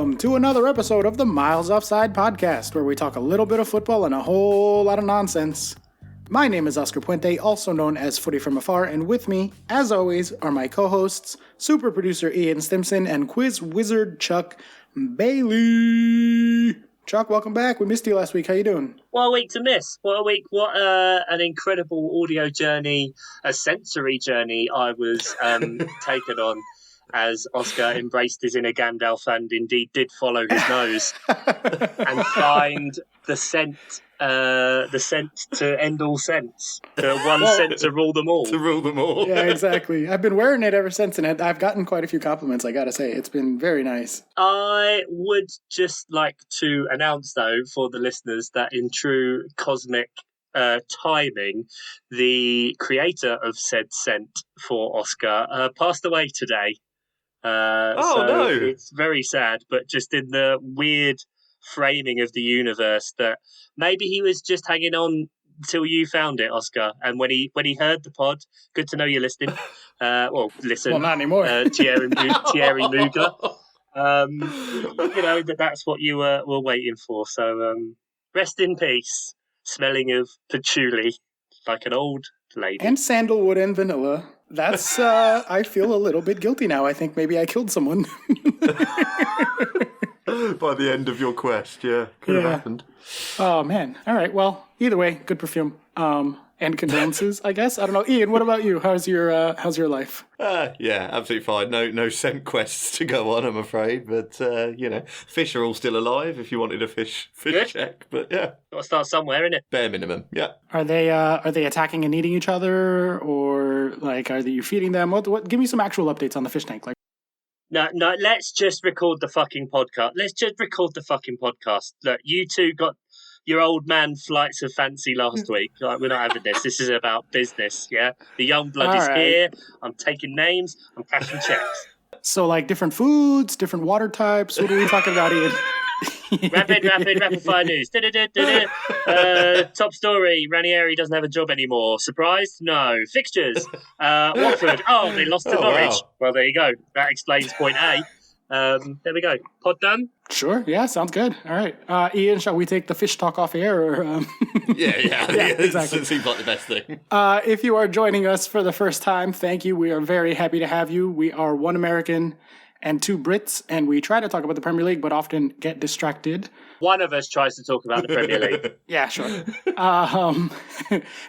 Welcome to another episode of the Miles Offside podcast, where we talk a little bit of football and a whole lot of nonsense. My name is Oscar Puente, also known as Footy From Afar, and with me, as always, are my co-hosts, super producer Ian Stimson and quiz wizard Chuck Bailey. Chuck, welcome back. We missed you last week. How you doing? What a week to miss. What a week. What an incredible audio journey, a sensory journey I was taken on as Oscar embraced his inner Gandalf and indeed did follow his nose and find the scent to end all scents. The one scent to rule them all. To rule them all. Yeah, exactly. I've been wearing it ever since, and I've gotten quite a few compliments, I gotta say. It's been very nice. I would just like to announce, though, for the listeners, that in true cosmic timing, the creator of said scent for Oscar passed away today. No. It's very sad, but just in the weird framing of the universe that maybe he was just hanging on till you found it, Oscar. And when he heard the pod, good to know you're listening. Listen. Well, not anymore. Thierry Mugler. That's what you were waiting for. So rest in peace, smelling of patchouli like an old lady. And sandalwood and vanilla. That's, I feel a little bit guilty now. I think maybe I killed someone. By the end of your quest, yeah. Could have happened. Oh, man. All right. Well, either way, good perfume. And condolences, I guess. I don't know. Ian, what about you? How's your life? Yeah, absolutely fine. No scent quests to go on, I'm afraid. But, fish are all still alive if you wanted a fish Good. check. But, yeah. Got to start somewhere, innit? Bare minimum, yeah. Are they attacking and eating each other, or like are you feeding them? What? Give me some actual updates on the fish tank. Like, No, let's just record the fucking podcast. Look, you two got your old man flights of fancy last week. Like, we're not having this. This is about business, yeah? The young blood is here. I'm taking names. I'm cashing checks. So, like, different foods, different water types. What are we talking about, Ian? Rapid fire news. Top story, Ranieri doesn't have a job anymore. Surprised? No. Fixtures. Watford. Oh, they lost to Norwich. Wow. Well, there you go. That explains point A. There we go. Pod done? Sure. Yeah, sounds good. All right. Ian, shall we take the fish talk off air? Or, Yeah, exactly. It seems like the best thing. If you are joining us for the first time, thank you. We are very happy to have you. We are one American and two Brits, and we try to talk about the Premier League, but often get distracted. One of us tries to talk about the Premier League. Yeah, sure.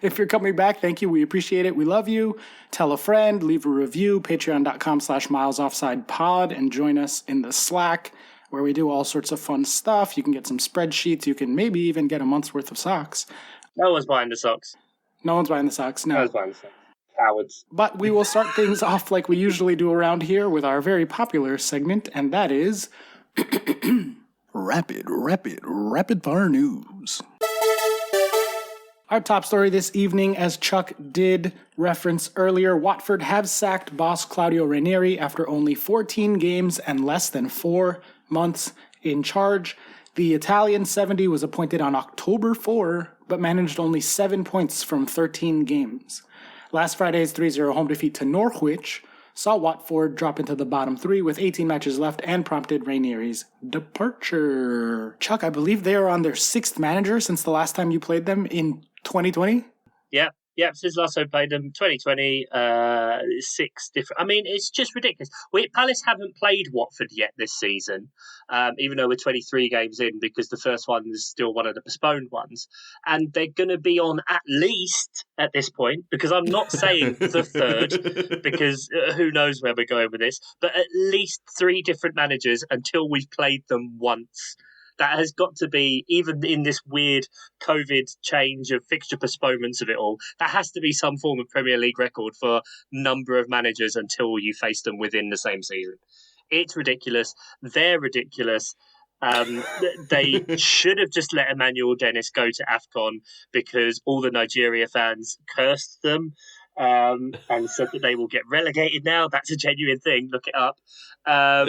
If you're coming back, thank you. We appreciate it. We love you. Tell a friend, leave a review, patreon.com/milesoffsidepod, and join us in the Slack, where we do all sorts of fun stuff. You can get some spreadsheets. You can maybe even get a month's worth of socks. No one's buying the socks. No one's buying the socks, no. No one's buying the socks. Cowards. But we will start things off like we usually do around here with our very popular segment, and that is Rapid Fire News. Our top story this evening, as Chuck did reference earlier, Watford have sacked boss Claudio Ranieri after only 14 games and less than 4 months in charge. The Italian 70 was appointed on October 4, but managed only 7 points from 13 games. Last Friday's 3-0 home defeat to Norwich saw Watford drop into the bottom 3 with 18 matches left and prompted Ranieri's departure. Chuck, I believe they are on their 6th manager since the last time you played them in 2020? Yep, since last time I played them, 2020, 6 different... I mean, it's just ridiculous. Palace haven't played Watford yet this season, even though we're 23 games in, because the first one is still one of the postponed ones. And they're going to be on at least, at this point, because I'm not saying the third, because who knows where we're going with this, but at least 3 different managers until we've played them once. That has got to be, even in this weird COVID change of fixture postponements of it all, that has to be some form of Premier League record for number of managers until you face them within the same season. It's ridiculous. They're ridiculous. They should have just let Emmanuel Dennis go to AFCON because all the Nigeria fans cursed them. And said that they will get relegated now. That's a genuine thing. Look it up. So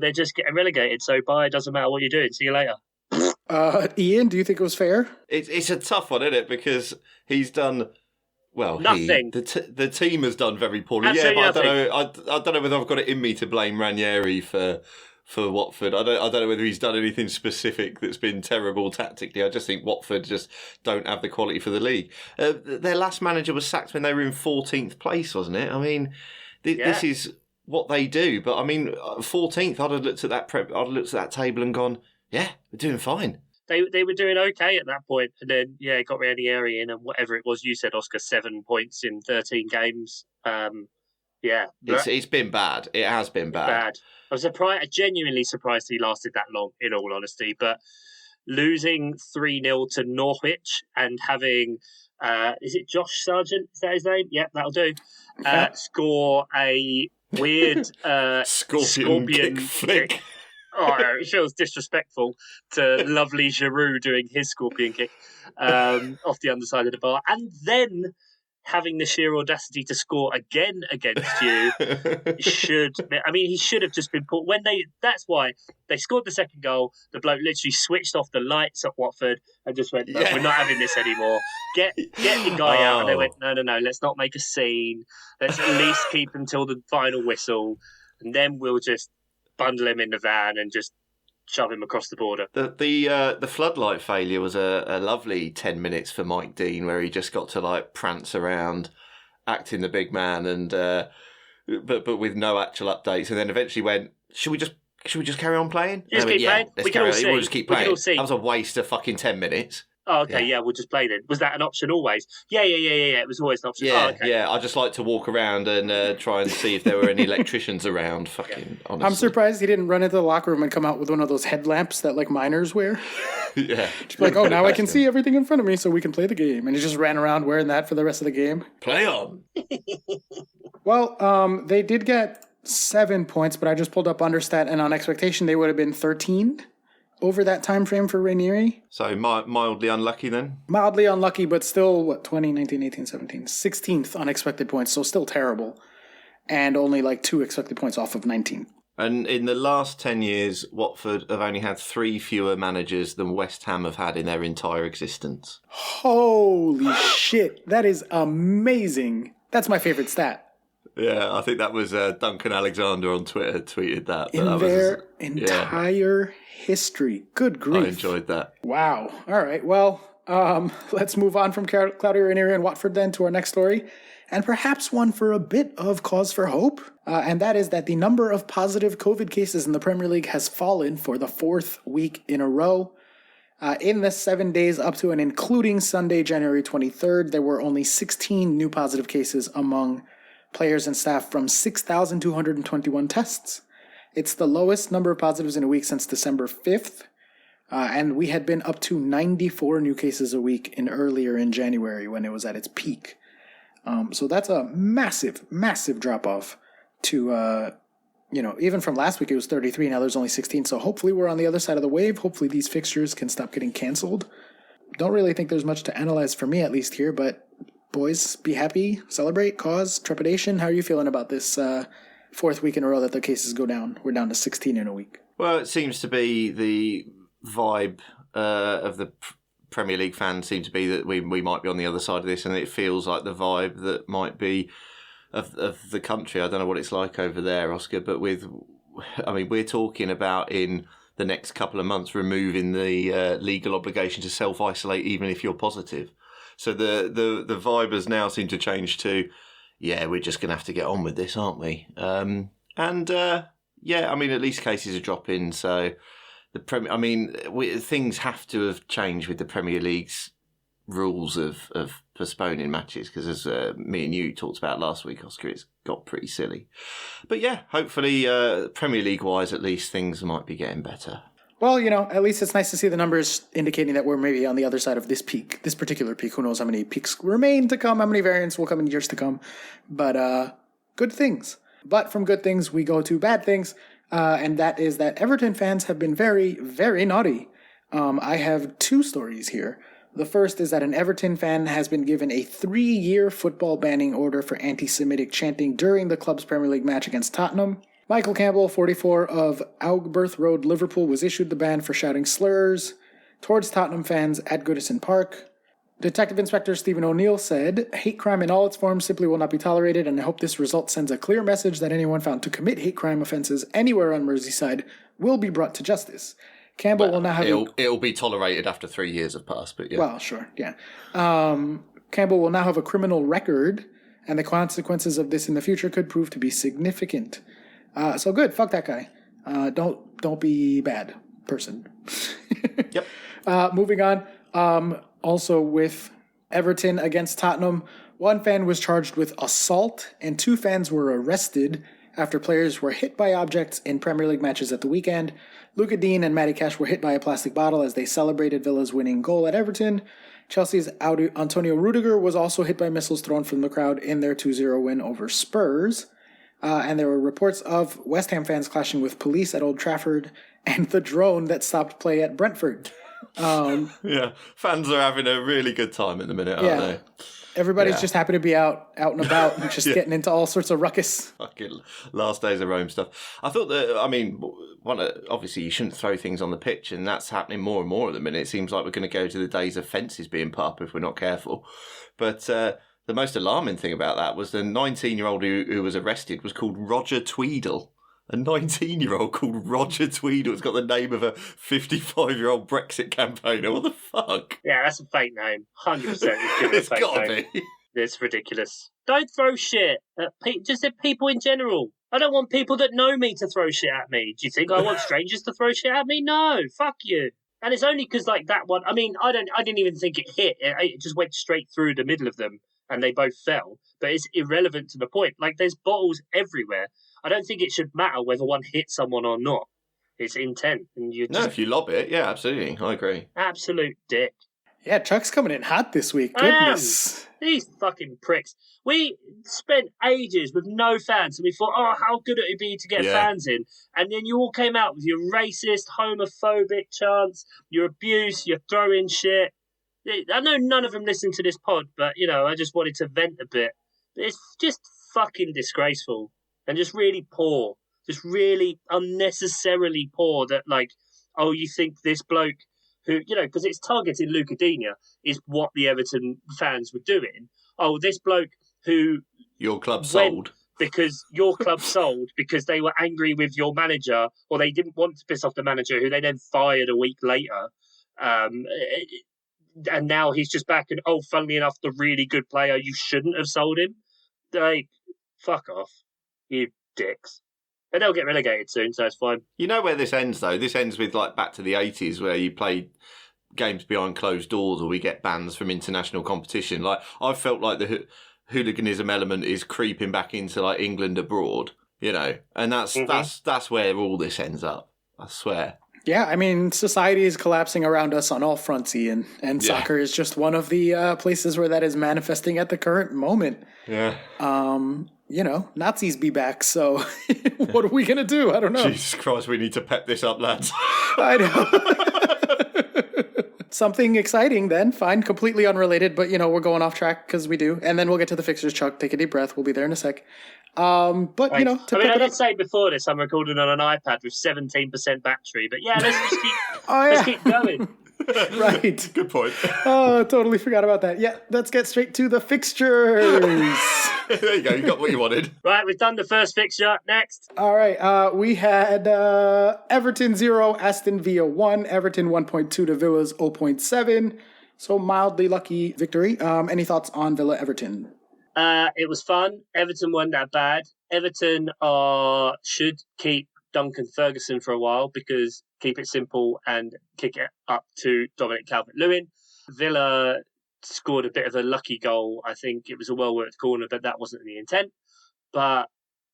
they're just getting relegated. So bye, doesn't matter what you're doing. See you later. Ian, do you think it was fair? It's a tough one, isn't it? Because he's done... Well, nothing. The team has done very poorly. Absolutely but nothing. I don't know whether I've got it in me to blame Ranieri for for Watford. I don't know whether he's done anything specific that's been terrible tactically. I just think Watford just don't have the quality for the league. Their last manager was sacked when they were in 14th place, wasn't it? I mean, this is what they do. But I mean, 14th, I'd have looked at that table and gone, yeah, we're doing fine. They were doing okay at that point, and then got Ranieri in, and whatever it was you said, Oscar, 7 points in 13 games. It's been bad. It has been bad. I was genuinely surprised he lasted that long, in all honesty. But losing 3-0 to Norwich and having is it Josh Sargent? Is that his name? Yeah, that'll do. Score a weird scorpion kick flick. Oh, it feels disrespectful to lovely Giroud doing his scorpion kick off the underside of the bar. And then having the sheer audacity to score again against you he should have just been put that's why they scored the second goal. The bloke literally switched off the lights at Watford and just went, no, we're not having this anymore. Get the guy out. And they went, no, let's not make a scene. Let's at least keep him till the final whistle, and then we'll just bundle him in the van and just shove him across the border. The floodlight failure was a lovely 10 minutes for Mike Dean, where he just got to prance around, acting the big man, and but with no actual updates, and then eventually went, should we just carry on playing? Keep playing. We can all see. We'll just keep playing. We can all see. That was a waste of fucking 10 minutes. Oh, okay, yeah, we'll just play then. Was that an option always? Yeah. It was always an option. Yeah. I just like to walk around and try and see if there were any electricians around. Honestly. I'm surprised he didn't run into the locker room and come out with one of those headlamps that miners wear. Yeah. Just be oh, now I can see everything in front of me, so we can play the game. And he just ran around wearing that for the rest of the game. Play on. Well, they did get 7 points, but I just pulled up Understat, and on expectation they would have been 13. Over that time frame for Ranieri. So mildly unlucky then? Mildly unlucky, but still, 20, 19, 18, 17, 16th on expected points, so still terrible. And only 2 expected points off of 19. And in the last 10 years, Watford have only had 3 fewer managers than West Ham have had in their entire existence. Holy shit, that is amazing. That's my favorite stat. Yeah, I think that was Duncan Alexander on Twitter tweeted that. In their entire history. Good grief. I enjoyed that. Wow. All right. Well, let's move on from Claudio Ranieri and Watford then to our next story, and perhaps one for a bit of cause for hope. And that is that the number of positive COVID cases in the Premier League has fallen for the 4th week in a row. In the 7 days up to and including Sunday, January 23rd, there were only 16 new positive cases among players and staff from 6,221 tests. It's the lowest number of positives in a week since December 5th, and we had been up to 94 new cases a week earlier in January when it was at its peak. So that's a massive, massive drop-off to, even from last week it was 33, now there's only 16, so hopefully we're on the other side of the wave. Hopefully these fixtures can stop getting canceled. Don't really think there's much to analyze for me, at least here, but boys, be happy, celebrate, cause trepidation. How are you feeling about this 4th week in a row that the cases go down? We're down to 16 in a week. Well, it seems to be the vibe of the Premier League fans seem to be that we might be on the other side of this, and it feels like the vibe that might be of the country. I don't know what it's like over there, Oscar, but we're talking about in the next couple of months removing the legal obligation to self-isolate even if you're positive. So the vibe has now seemed to change to, we're just going to have to get on with this, aren't we? At least cases are dropping. So things have to have changed with the Premier League's rules of postponing matches, because as me and you talked about last week, Oscar, it's got pretty silly. But hopefully Premier League-wise, at least things might be getting better. Well, at least it's nice to see the numbers indicating that we're maybe on the other side of this peak, this particular peak. Who knows how many peaks remain to come, how many variants will come in years to come. But good things. But from good things, we go to bad things. And that is that Everton fans have been very, very naughty. I have 2 stories here. The first is that an Everton fan has been given a 3-year football banning order for anti-Semitic chanting during the club's Premier League match against Tottenham. Michael Campbell, 44, of Augberth Road, Liverpool, was issued the ban for shouting slurs towards Tottenham fans at Goodison Park. Detective Inspector Stephen O'Neill said, hate crime in all its forms simply will not be tolerated, and I hope this result sends a clear message that anyone found to commit hate crime offences anywhere on Merseyside will be brought to justice. Campbell will now have... It'll be tolerated after 3 years have passed, but yeah. Well, sure, yeah. Campbell will now have a criminal record, and the consequences of this in the future could prove to be significant. So good, fuck that guy. Don't be bad person. Yep. Moving on, also with Everton against Tottenham, one fan was charged with assault and 2 fans were arrested after players were hit by objects in Premier League matches at the weekend. Luca Dean and Matty Cash were hit by a plastic bottle as they celebrated Villa's winning goal at Everton. Chelsea's Antonio Rudiger was also hit by missiles thrown from the crowd in their 2-0 win over Spurs. And there were reports of West Ham fans clashing with police at Old Trafford and the drone that stopped play at Brentford. Yeah, fans are having a really good time at the minute, aren't they? Everybody's just happy to be out and about and just getting into all sorts of ruckus. Fucking last days of Rome stuff. I thought that, obviously you shouldn't throw things on the pitch, and that's happening more and more at the minute. It seems like we're going to go to the days of fences being put up if we're not careful. But the most alarming thing about that was the 19-year-old who was arrested was called Roger Tweedle. A 19-year-old called Roger Tweedle. It's got the name of a 55-year-old Brexit campaigner. What the fuck? Yeah, that's a fake name. 100%. It's got to be. It's ridiculous. Don't throw shit at just at people in general. I don't want people that know me to throw shit at me. Do you think I want strangers to throw shit at me? No, fuck you. And it's only because like that one. I mean, I didn't even think it hit. It just went straight through the middle of them, and they both fell. But it's irrelevant to the point. Like there's bottles everywhere. I don't think it should matter whether one hits someone or not. It's intent, and if you lob it, yeah, absolutely, I agree. Absolute dick. Yeah, Chuck's coming in hot this week. Goodness. These fucking pricks. We spent ages with no fans, and we thought, oh, how good it would be to get fans in. And then you all came out with your racist, homophobic chants, your abuse, your throwing shit. I know none of them listen to this pod, but, I just wanted to vent a bit. It's just fucking disgraceful and just really poor. Just really unnecessarily poor that, like, oh, you think this bloke who, because it's targeting Luca Dina is what the Everton fans were doing. Oh, this bloke who... Your club sold. Because your club sold because they were angry with your manager, or they didn't want to piss off the manager, who they then fired a week later. And now he's just back and, oh, funnily enough, the really good player, you shouldn't have sold him. Like, fuck off, you dicks. And they'll get relegated soon, so it's fine. You know where this ends, though? This ends with, like, back to the 80s, where you played games behind closed doors, or we get bans from international competition. Like, I felt like the hooliganism element is creeping back into, like, England abroad, and that's where all this ends up, I swear. Yeah, I mean, society is collapsing around us on all fronts, Ian, and soccer is just one of the places where that is manifesting at the current moment. Yeah. Nazis be back, so what are we going to do? I don't know. Jesus Christ, we need to pep this up, lads. I know. Something exciting then, fine, completely unrelated, but, we're going off track because we do. And then we'll get to the fixtures, Chuck. Take a deep breath. We'll be there in a sec. I did say before this, I'm recording on an iPad with 17% battery, but yeah, let's keep going. Right. Good point. Oh, totally forgot about that. Yeah, let's get straight to the fixtures. There you go. You got what you wanted. Right, we've done the first fixture. Next. All right. We had Everton 0, Aston Villa 1, Everton 1.2 to Villa's 0.7. So mildly lucky victory. Any thoughts on Villa Everton? It was fun. Everton weren't that bad. Everton should keep Duncan Ferguson for a while, because keep it simple and kick it up to Dominic Calvert-Lewin. Villa scored a bit of a lucky goal. I think it was a well-worked corner, but that wasn't the intent. But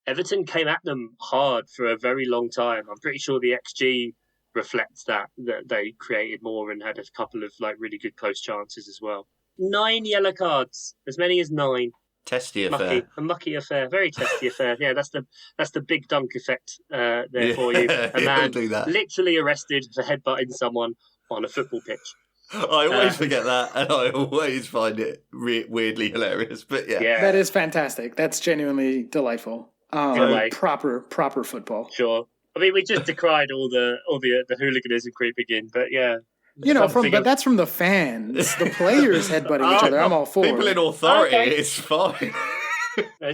Everton came at them hard for a very long time. I'm pretty sure the XG reflects that they created more and had a couple of really good close chances as well. 9 yellow cards, as many as 9. Testy affair. A mucky affair. Very testy affair. Yeah, that's the big dunk effect there for you. A man literally arrested for headbutting someone on a football pitch. I always forget that, and I always find it weirdly hilarious. But yeah. That is fantastic. That's genuinely delightful. Proper football. Sure. I mean, we just decried all the hooliganism creeping in, but yeah. but that's from the fans. The players headbutting each other. I'm all for people it. in authority. Okay. It's fine.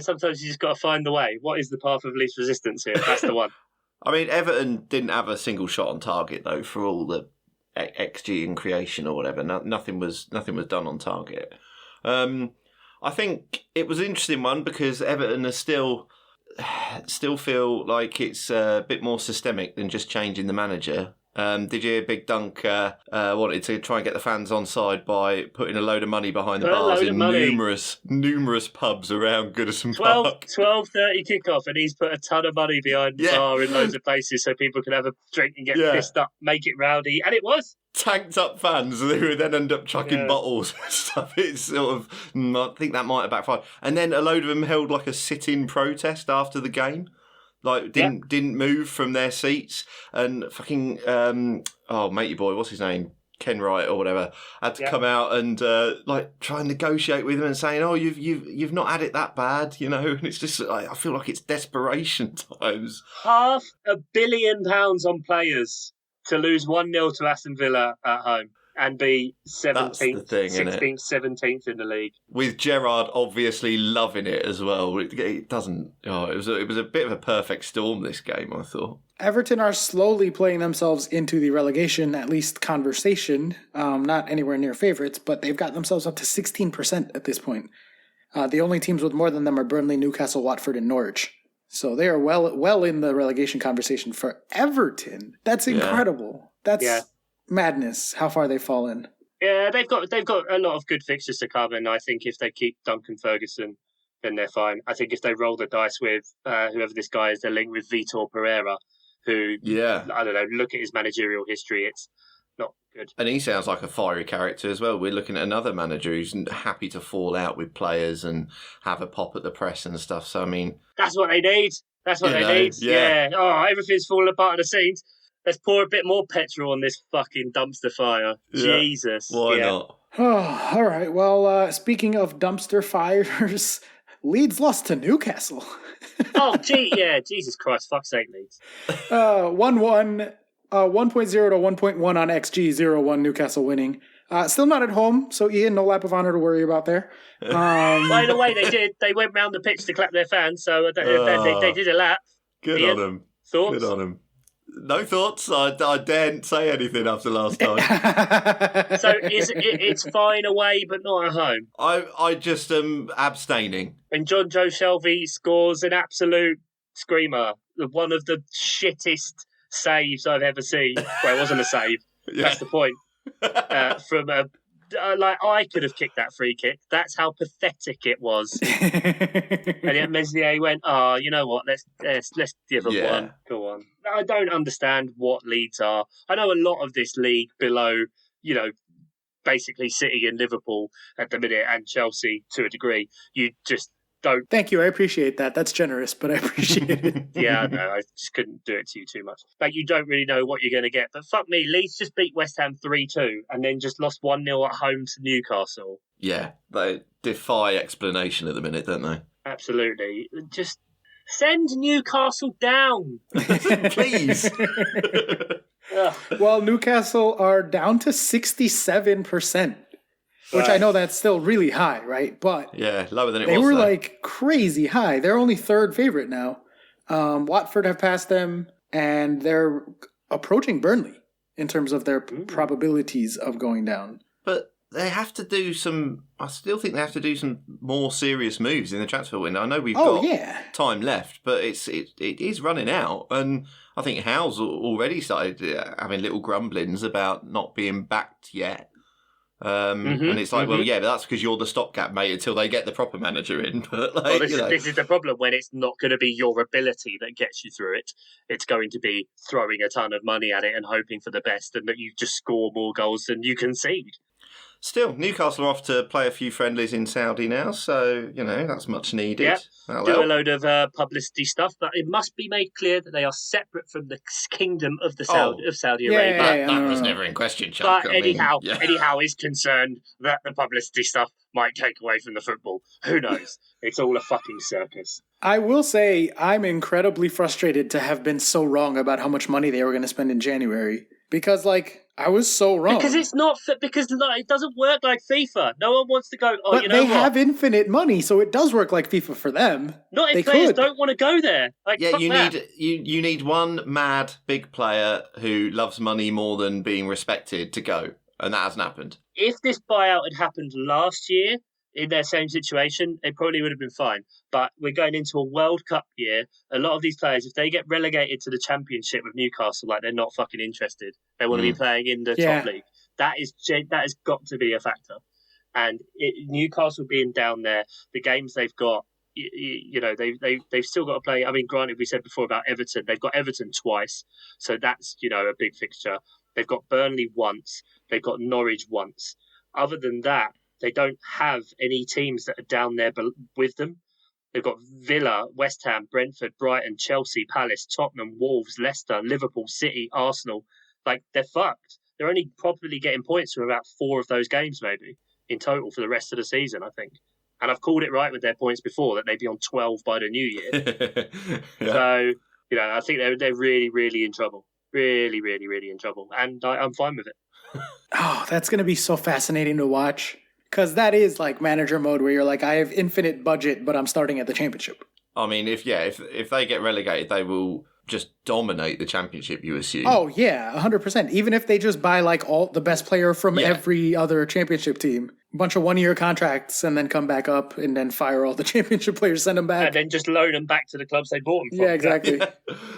Sometimes you just got to find the way. What is the path of least resistance here? That's the one. I mean, Everton didn't have a single shot on target though for all the XG and creation or whatever. Nothing was done on target. I think it was an interesting one because Everton are still feel like it's a bit more systemic than just changing the manager. Did you hear Big Dunk wanted to try and get the fans on side by putting a load of money behind the bars in numerous pubs around Goodison Park? 12:30 kickoff, and he's put a ton of money behind the bar in loads of places so people can have a drink and get pissed up, make it rowdy, and it was. Tanked up fans who would then end up chucking bottles and stuff. It's sort of, I think that might have backfired. And then a load of them held like a sit-in protest after the game. Like, didn't move from their seats, and fucking matey boy, what's his name, Ken Wright or whatever, had to come out and try and negotiate with him and saying, "Oh, you've not had it that bad," And it's just, I feel like it's desperation times. £500 million on players to lose 1-0 to Aston Villa at home and be 17th, 16th, 17th in the league. With Gerrard obviously loving it as well. It doesn't... it was a bit of a perfect storm, this game, I thought. Everton are slowly playing themselves into the relegation, at least conversation. Not anywhere near favourites, but they've got themselves up to 16% at this point. The only teams with more than them are Burnley, Newcastle, Watford, and Norwich. So they are well in the relegation conversation for Everton. That's incredible. That's madness how far they've fallen. Yeah, they've got a lot of good fixtures to come, and I think if they keep Duncan Ferguson, then they're fine. I think if they roll the dice with whoever this guy is, they're linked with Vitor Pereira, who I don't know. Look at his managerial history; it's not good. And he sounds like a fiery character as well. We're looking at another manager who's happy to fall out with players and have a pop at the press and stuff. So I mean, that's what they need. That's what they need. Yeah. Oh, everything's falling apart at the seams. Let's pour a bit more petrol on this fucking dumpster fire. Yeah. Jesus. Why not? Oh, all right. Well, speaking of dumpster fires, Leeds lost to Newcastle. Jesus Christ. Fuck's sake, Leeds. 1-1, 1.0 to 1.1 on XG, 0-1 Newcastle winning. Still not at home, so Ian, no lap of honour to worry about there. By the way, they did. They went round the pitch to clap their fans, so they did a lap. Good Ian, on them. Thoughts? Good on them. No thoughts. I daren't say anything after last time. So it's fine away, but not at home. I just am abstaining. And John Joe Shelby scores an absolute screamer. One of the shittest saves I've ever seen. Well, it wasn't a save. That's the point. From a I could have kicked that free kick. That's how pathetic it was. And yet Meslier went, you know what? Let's give them one. Go on. I don't understand what Leeds are. I know a lot of this league below, basically City and Liverpool at the minute, and Chelsea to a degree. You just don't. Thank you. I appreciate that. That's generous, but I appreciate it. Yeah, no, I just couldn't do it to you too much. But you don't really know what you're going to get. But fuck me, Leeds just beat West Ham 3-2 and then just lost 1-0 at home to Newcastle. Yeah, they defy explanation at the minute, don't they? Absolutely. Just send Newcastle down. Please. Well, Newcastle are down to 67%. Which I know that's still really high, right? But lower than it was. They were like crazy high. They're only third favorite now. Watford have passed them, and they're approaching Burnley in terms of their probabilities of going down. But they have to do some. I still think they have to do some more serious moves in the transfer window. I know we've got time left, but it is running out, and I think Howe's already started having little grumblings about not being backed yet. And it's like, well, but that's because you're the stopgap, mate, until they get the proper manager in. But this is the problem when it's not going to be your ability that gets you through it. It's going to be throwing a ton of money at it and hoping for the best, and that you just score more goals than you concede. Still, Newcastle are off to play a few friendlies in Saudi now, so, that's much needed. Yeah, do a load of publicity stuff, but it must be made clear that they are separate from the kingdom of Saudi Arabia. That was never in question, Chuck. But anyhow, is concerned that the publicity stuff might take away from the football. Who knows? It's all a fucking circus. I will say I'm incredibly frustrated to have been so wrong about how much money they were going to spend in January. Because, I was so wrong. Because it's not because it doesn't work like FIFA. No one wants to go. Oh, but you know they what? have infinite money, so it does work like FIFA for them. Not if they players could. don't want to go there. Like, Yeah, fuck you that. need you need one mad big player who loves money more than being respected to go, and that hasn't happened. If this buyout had happened last year in their same situation, it probably would have been fine. But we're going into a World Cup year. A lot of these players, if they get relegated to the Championship with Newcastle, like they're not fucking interested. They want to be playing in the top league. That has got to be a factor. And Newcastle being down there, the games they've got, they've still got to play. I mean, granted, we said before about Everton. They've got Everton twice, so that's a big fixture. They've got Burnley once. They've got Norwich once. Other than that, they don't have any teams that are down there with them. They've got Villa, West Ham, Brentford, Brighton, Chelsea, Palace, Tottenham, Wolves, Leicester, Liverpool, City, Arsenal. Like, they're fucked. They're only probably getting points from about 4 of those games, maybe, in total for the rest of the season, I think. And I've called it right with their points before, that they'd be on 12 by the new year. Yeah. So, I think they're really, really in trouble. Really, really, really in trouble. And I'm fine with it. Oh, that's going to be so fascinating to watch. Because that is like manager mode where you're like, I have infinite budget, but I'm starting at the championship. I mean, if they get relegated, they will just dominate the championship, you assume. Oh, yeah, 100%. Even if they just buy like all the best player from every other championship team, a bunch of 1-year contracts, and then come back up and then fire all the championship players, send them back. And then just loan them back to the clubs they bought them from. Yeah, exactly.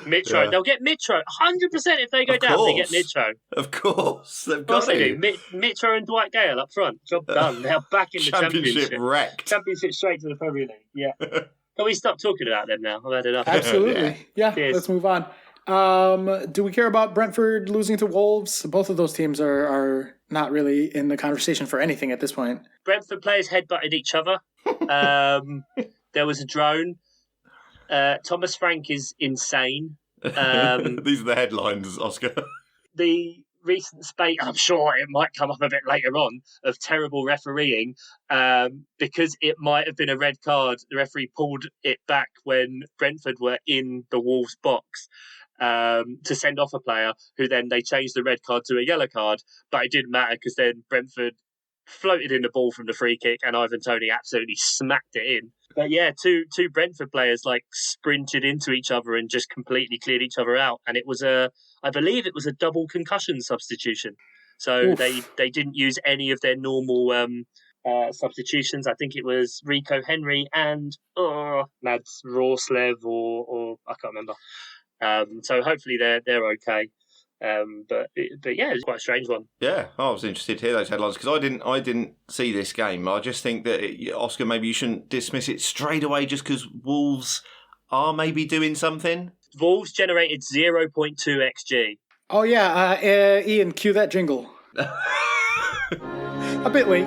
Mitro. Yeah. They'll get Mitro. 100% if they go down, they get Mitro. Of course. Of course they do. Mitro and Dwight Gale up front. Job done. They're back in the championship. Wrecked. Championship straight to the Premier League. Yeah. Can we stop talking about them now? I've had enough. Absolutely. Yeah, let's move on. Do we care about Brentford losing to Wolves? Both of those teams are not really in the conversation for anything at this point. Brentford players headbutted each other. There was a drone. Thomas Frank is insane. These are the headlines, Oscar. The recent spate, I'm sure it might come up a bit later on, of terrible refereeing, because it might have been a red card. The referee pulled it back when Brentford were in the Wolves box to send off a player, who then they changed the red card to a yellow card, but it didn't matter because then Brentford floated in the ball from the free kick and Ivan Toney absolutely smacked it in. But yeah, two Brentford players like sprinted into each other and just completely cleared each other out. And it was I believe it was a double concussion substitution. So they didn't use any of their normal substitutions. I think it was Rico Henry and Mads Rorslev or I can't remember. So hopefully they're okay. But yeah, it's quite a strange one. Yeah, I was interested to hear those headlines because I didn't see this game. I just think that Oscar, maybe you shouldn't dismiss it straight away just because Wolves are maybe doing something. Wolves generated 0.2 xG. Oh yeah, Ian, cue that jingle. A bit late.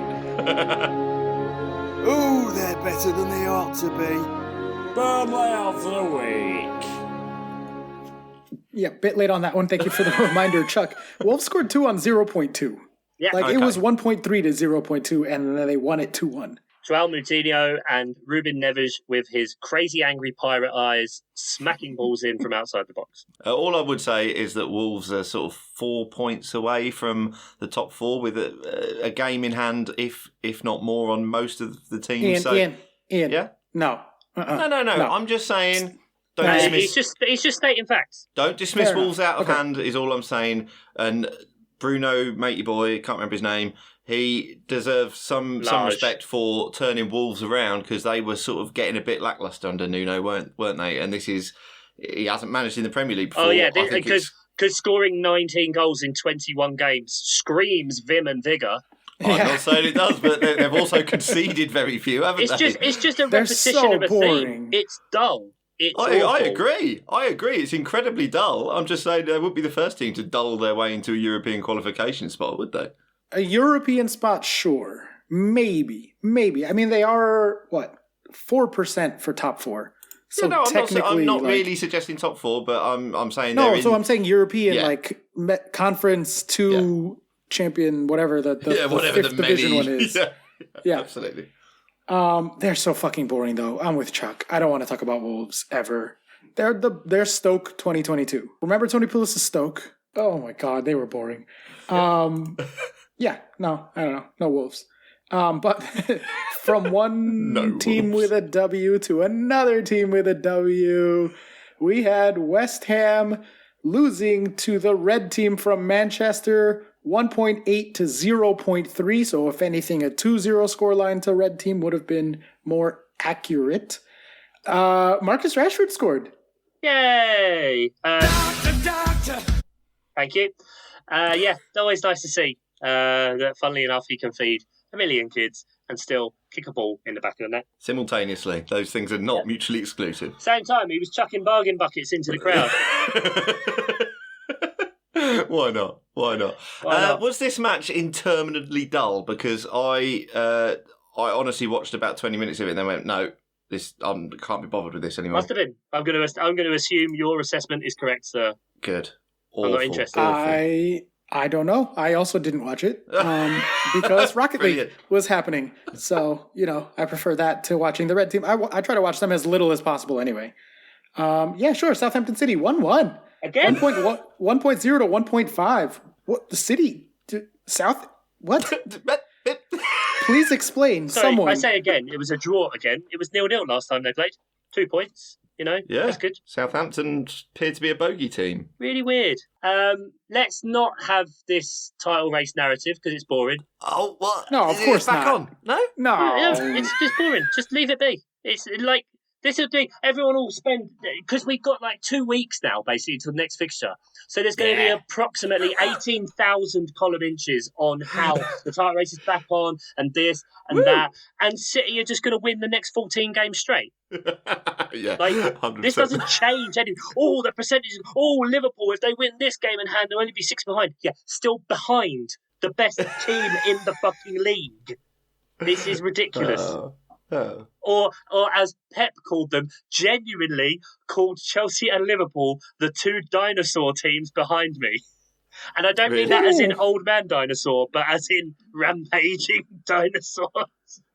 Oh, they're better than they ought to be. Burnley of the week. Yeah, bit late on that one. Thank you for the reminder, Chuck. Wolves scored 2 on 0.2. Yeah, it was 1.3 to 0.2, and then they won it 2-1. Joao Moutinho and Ruben Neves with his crazy angry pirate eyes smacking balls in from outside the box. All I would say is that Wolves are sort of 4 points away from the top 4 with a game in hand, if not more, on most of the teams. Ian. Yeah? No. No. I'm just saying... Don't dismiss. He's just stating facts. Don't dismiss Wolves out of hand, is all I'm saying. And Bruno, matey boy, can't remember his name, he deserves some respect for turning Wolves around because they were sort of getting a bit lacklustre under Nuno, weren't they? And he hasn't managed in the Premier League before. Oh yeah, because scoring 19 goals in 21 games screams vim and vigour. I'm not saying it does, but they've also conceded very few, haven't they? It's just a repetition of a theme. It's dull. I agree. It's incredibly dull. I'm just saying they would be the first team to dull their way into a European qualification spot, would they? A European spot, sure. Maybe. I mean, they are, 4% for top 4. So yeah, no, technically, I'm not really suggesting top 4, but I'm saying I'm saying European, Conference 2 champion, whatever the whatever fifth division one is. Yeah, absolutely. They're so fucking boring, though. I'm with Chuck. I don't want to talk about Wolves ever. They're Stoke 2022. Remember Tony Pulis' Stoke? Oh my God, they were boring. Yeah, no, I don't know. No Wolves. But from one No team Wolves. with a W to another team with a W, we had West Ham losing to the red team from Manchester 1.8 to 0.3. So if anything, a 2-0 scoreline to red team would have been more accurate. Marcus Rashford scored. Yay! Thank you. Yeah, always nice to see that, funnily enough, he can feed a million kids and still kick a ball in the back of the net. Simultaneously. Those things are not mutually exclusive. Same time, he was chucking bargain buckets into the crowd. Why not? Why not? Was this match interminably dull? Because I honestly watched about 20 minutes of it and then went, no, this I can't be bothered with this anymore. Must have been. I'm going to assume your assessment is correct, sir. Good. Awful. I'm not interested. I don't know. I also didn't watch it because Rocket League was happening. So, I prefer that to watching the red team. I try to watch them as little as possible anyway. Yeah, sure. Southampton City 1-1. Again? 1.0 to 1.5. What? The City? South? What? Please explain. Sorry, someone. I say again, it was a draw again. It was 0-0 last time they played. 2 points. Yeah, that's good. Southampton appeared to be a bogey team. Really weird. Let's not have this title race narrative because it's boring. Oh, what? No, of course back not. on. No? No. It's just boring. Just leave it be. It's like, this will do. Everyone will spend, because we've got like 2 weeks now, basically, until the next fixture. So there's going to be approximately 18,000 column inches on how the title race is back on, and this and that. And City are just going to win the next 14 games straight. Yeah, like 100%. This doesn't change anything. Oh, the percentages. Oh, Liverpool, if they win this game in hand, they'll only be 6 behind. Yeah, still behind the best team in the fucking league. This is ridiculous. Or as Pep called them, genuinely called Chelsea and Liverpool the 2 dinosaur teams behind me. And I don't mean that as in old man dinosaur, but as in rampaging dinosaurs.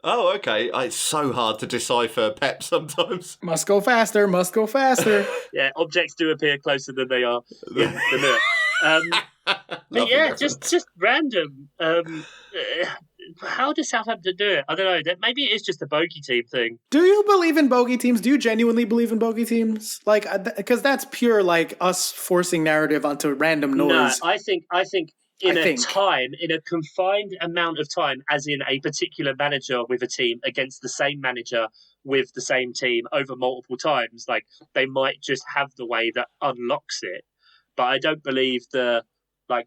Oh, okay. It's so hard to decipher Pep sometimes. Must go faster. Yeah, objects do appear closer than they are in the mirror. But yeah, just random. How does Southampton do it? I don't know. Maybe it is just a bogey team thing. Do you believe in bogey teams? Do you genuinely believe in bogey teams? Like, because that's pure like us forcing narrative onto random noise. No, I think in a confined amount of time, as in a particular manager with a team against the same manager with the same team over multiple times, like they might just have the way that unlocks it. But I don't believe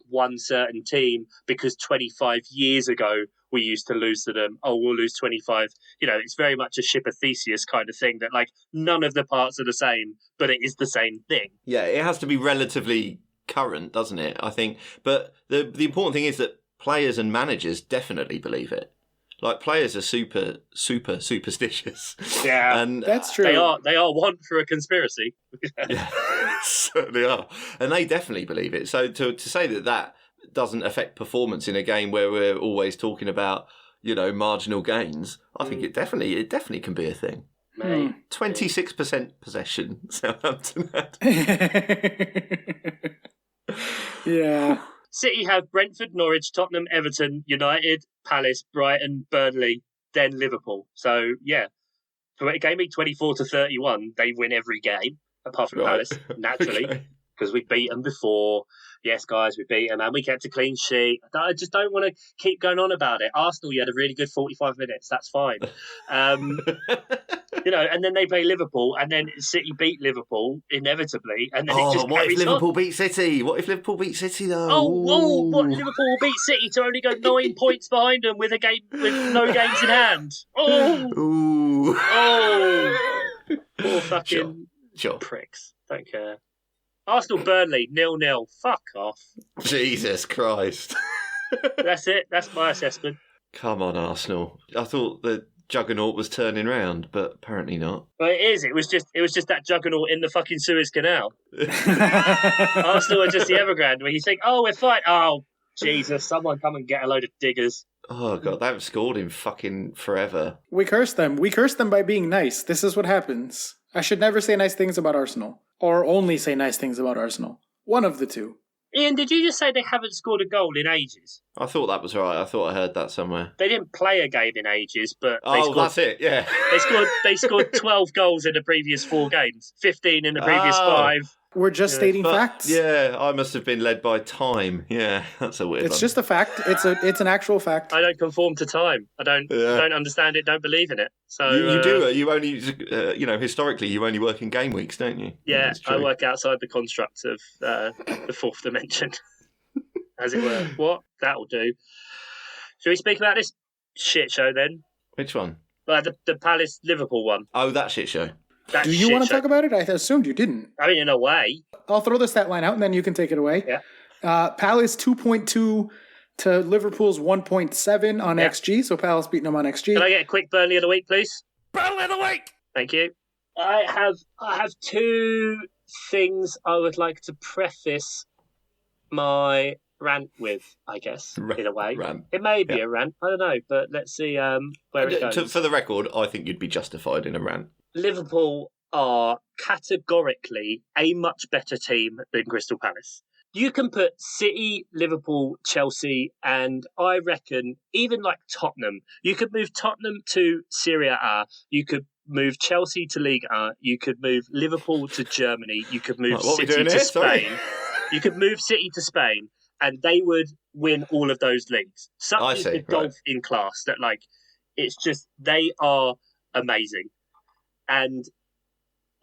one certain team, because 25 years ago we used to lose to them. Oh, we'll lose 25. It's very much a ship of Theseus kind of thing that like none of the parts are the same, but it is the same thing. Yeah, it has to be relatively current, doesn't it? I think. But the important thing is that players and managers definitely believe it. Like players are super superstitious. Yeah, and that's true. They are one for a conspiracy. Yeah, certainly are, and they definitely believe it. So to say that doesn't affect performance in a game where we're always talking about marginal gains, I think it definitely can be a thing. 26% possession Southampton had. Yeah. City have Brentford, Norwich, Tottenham, Everton, United, Palace, Brighton, Burnley, then Liverpool. So, yeah, for a game 24-31, they win every game, apart from Palace, naturally, because we beat them before. Yes, guys, we beat them, and we kept a clean sheet. I just don't want to keep going on about it. Arsenal, you had a really good 45 minutes. That's fine. And then they play Liverpool, and then City beat Liverpool inevitably, and then it just what if carries Liverpool on. beat City? What if Liverpool beat City though? What Liverpool will beat City to only go 9 points behind them with no games in hand. Poor fucking pricks. Don't care. Arsenal Burnley 0-0. Fuck off. Jesus Christ. That's it. That's my assessment. Come on, Arsenal. I thought the juggernaut was turning round, but apparently not. Well, it is. It was just that juggernaut in the fucking Suez Canal. Arsenal are just the Evergrande where you think, oh, we're fine. Oh, Jesus, someone come and get a load of diggers. Oh, God, they haven't scored in fucking forever. We curse them. We curse them by being nice. This is what happens. I should never say nice things about Arsenal. Or only say nice things about Arsenal. One of the two. Ian, did you just say they haven't scored a goal in ages? I thought that was right. I thought I heard that somewhere. They didn't play a game in ages, but That's it. Yeah, they scored 12 goals in the previous 4 games, 15 in the previous 5. We're just stating facts. Yeah, I must have been led by time. Yeah, that's a weird one. It's just a fact. It's an actual fact. I don't conform to time. I don't understand it. Don't believe in it. So you do. You only, historically, you only work in game weeks, don't you? Yeah, I work outside the construct of the fourth dimension, as it were. What? That'll do. Shall we speak about this shit show then? Which one? The Palace Liverpool one. Oh, that shit show. Do you want to talk about it? I assumed you didn't. I mean, in a way. I'll throw the stat line out and then you can take it away. Yeah. Palace 2.2 to Liverpool's 1.7 on XG. So Palace beating them on XG. Can I get a quick Burnley of the week, please? Burnley of the week! Thank you. I have 2 things I would like to preface my rant with, I guess, in a way. Rant. It may be a rant. I don't know, but let's see where it goes. For the record, I think you'd be justified in a rant. Liverpool are categorically a much better team than Crystal Palace. You can put City, Liverpool, Chelsea, and I reckon even like Tottenham. You could move Tottenham to Serie A. You could move Chelsea to Ligue 1. You could move Liverpool to Germany. You could move City to Spain. You could move City to Spain, and they would win all of those leagues. Such is the golf in class that, like, it's just, they are amazing. And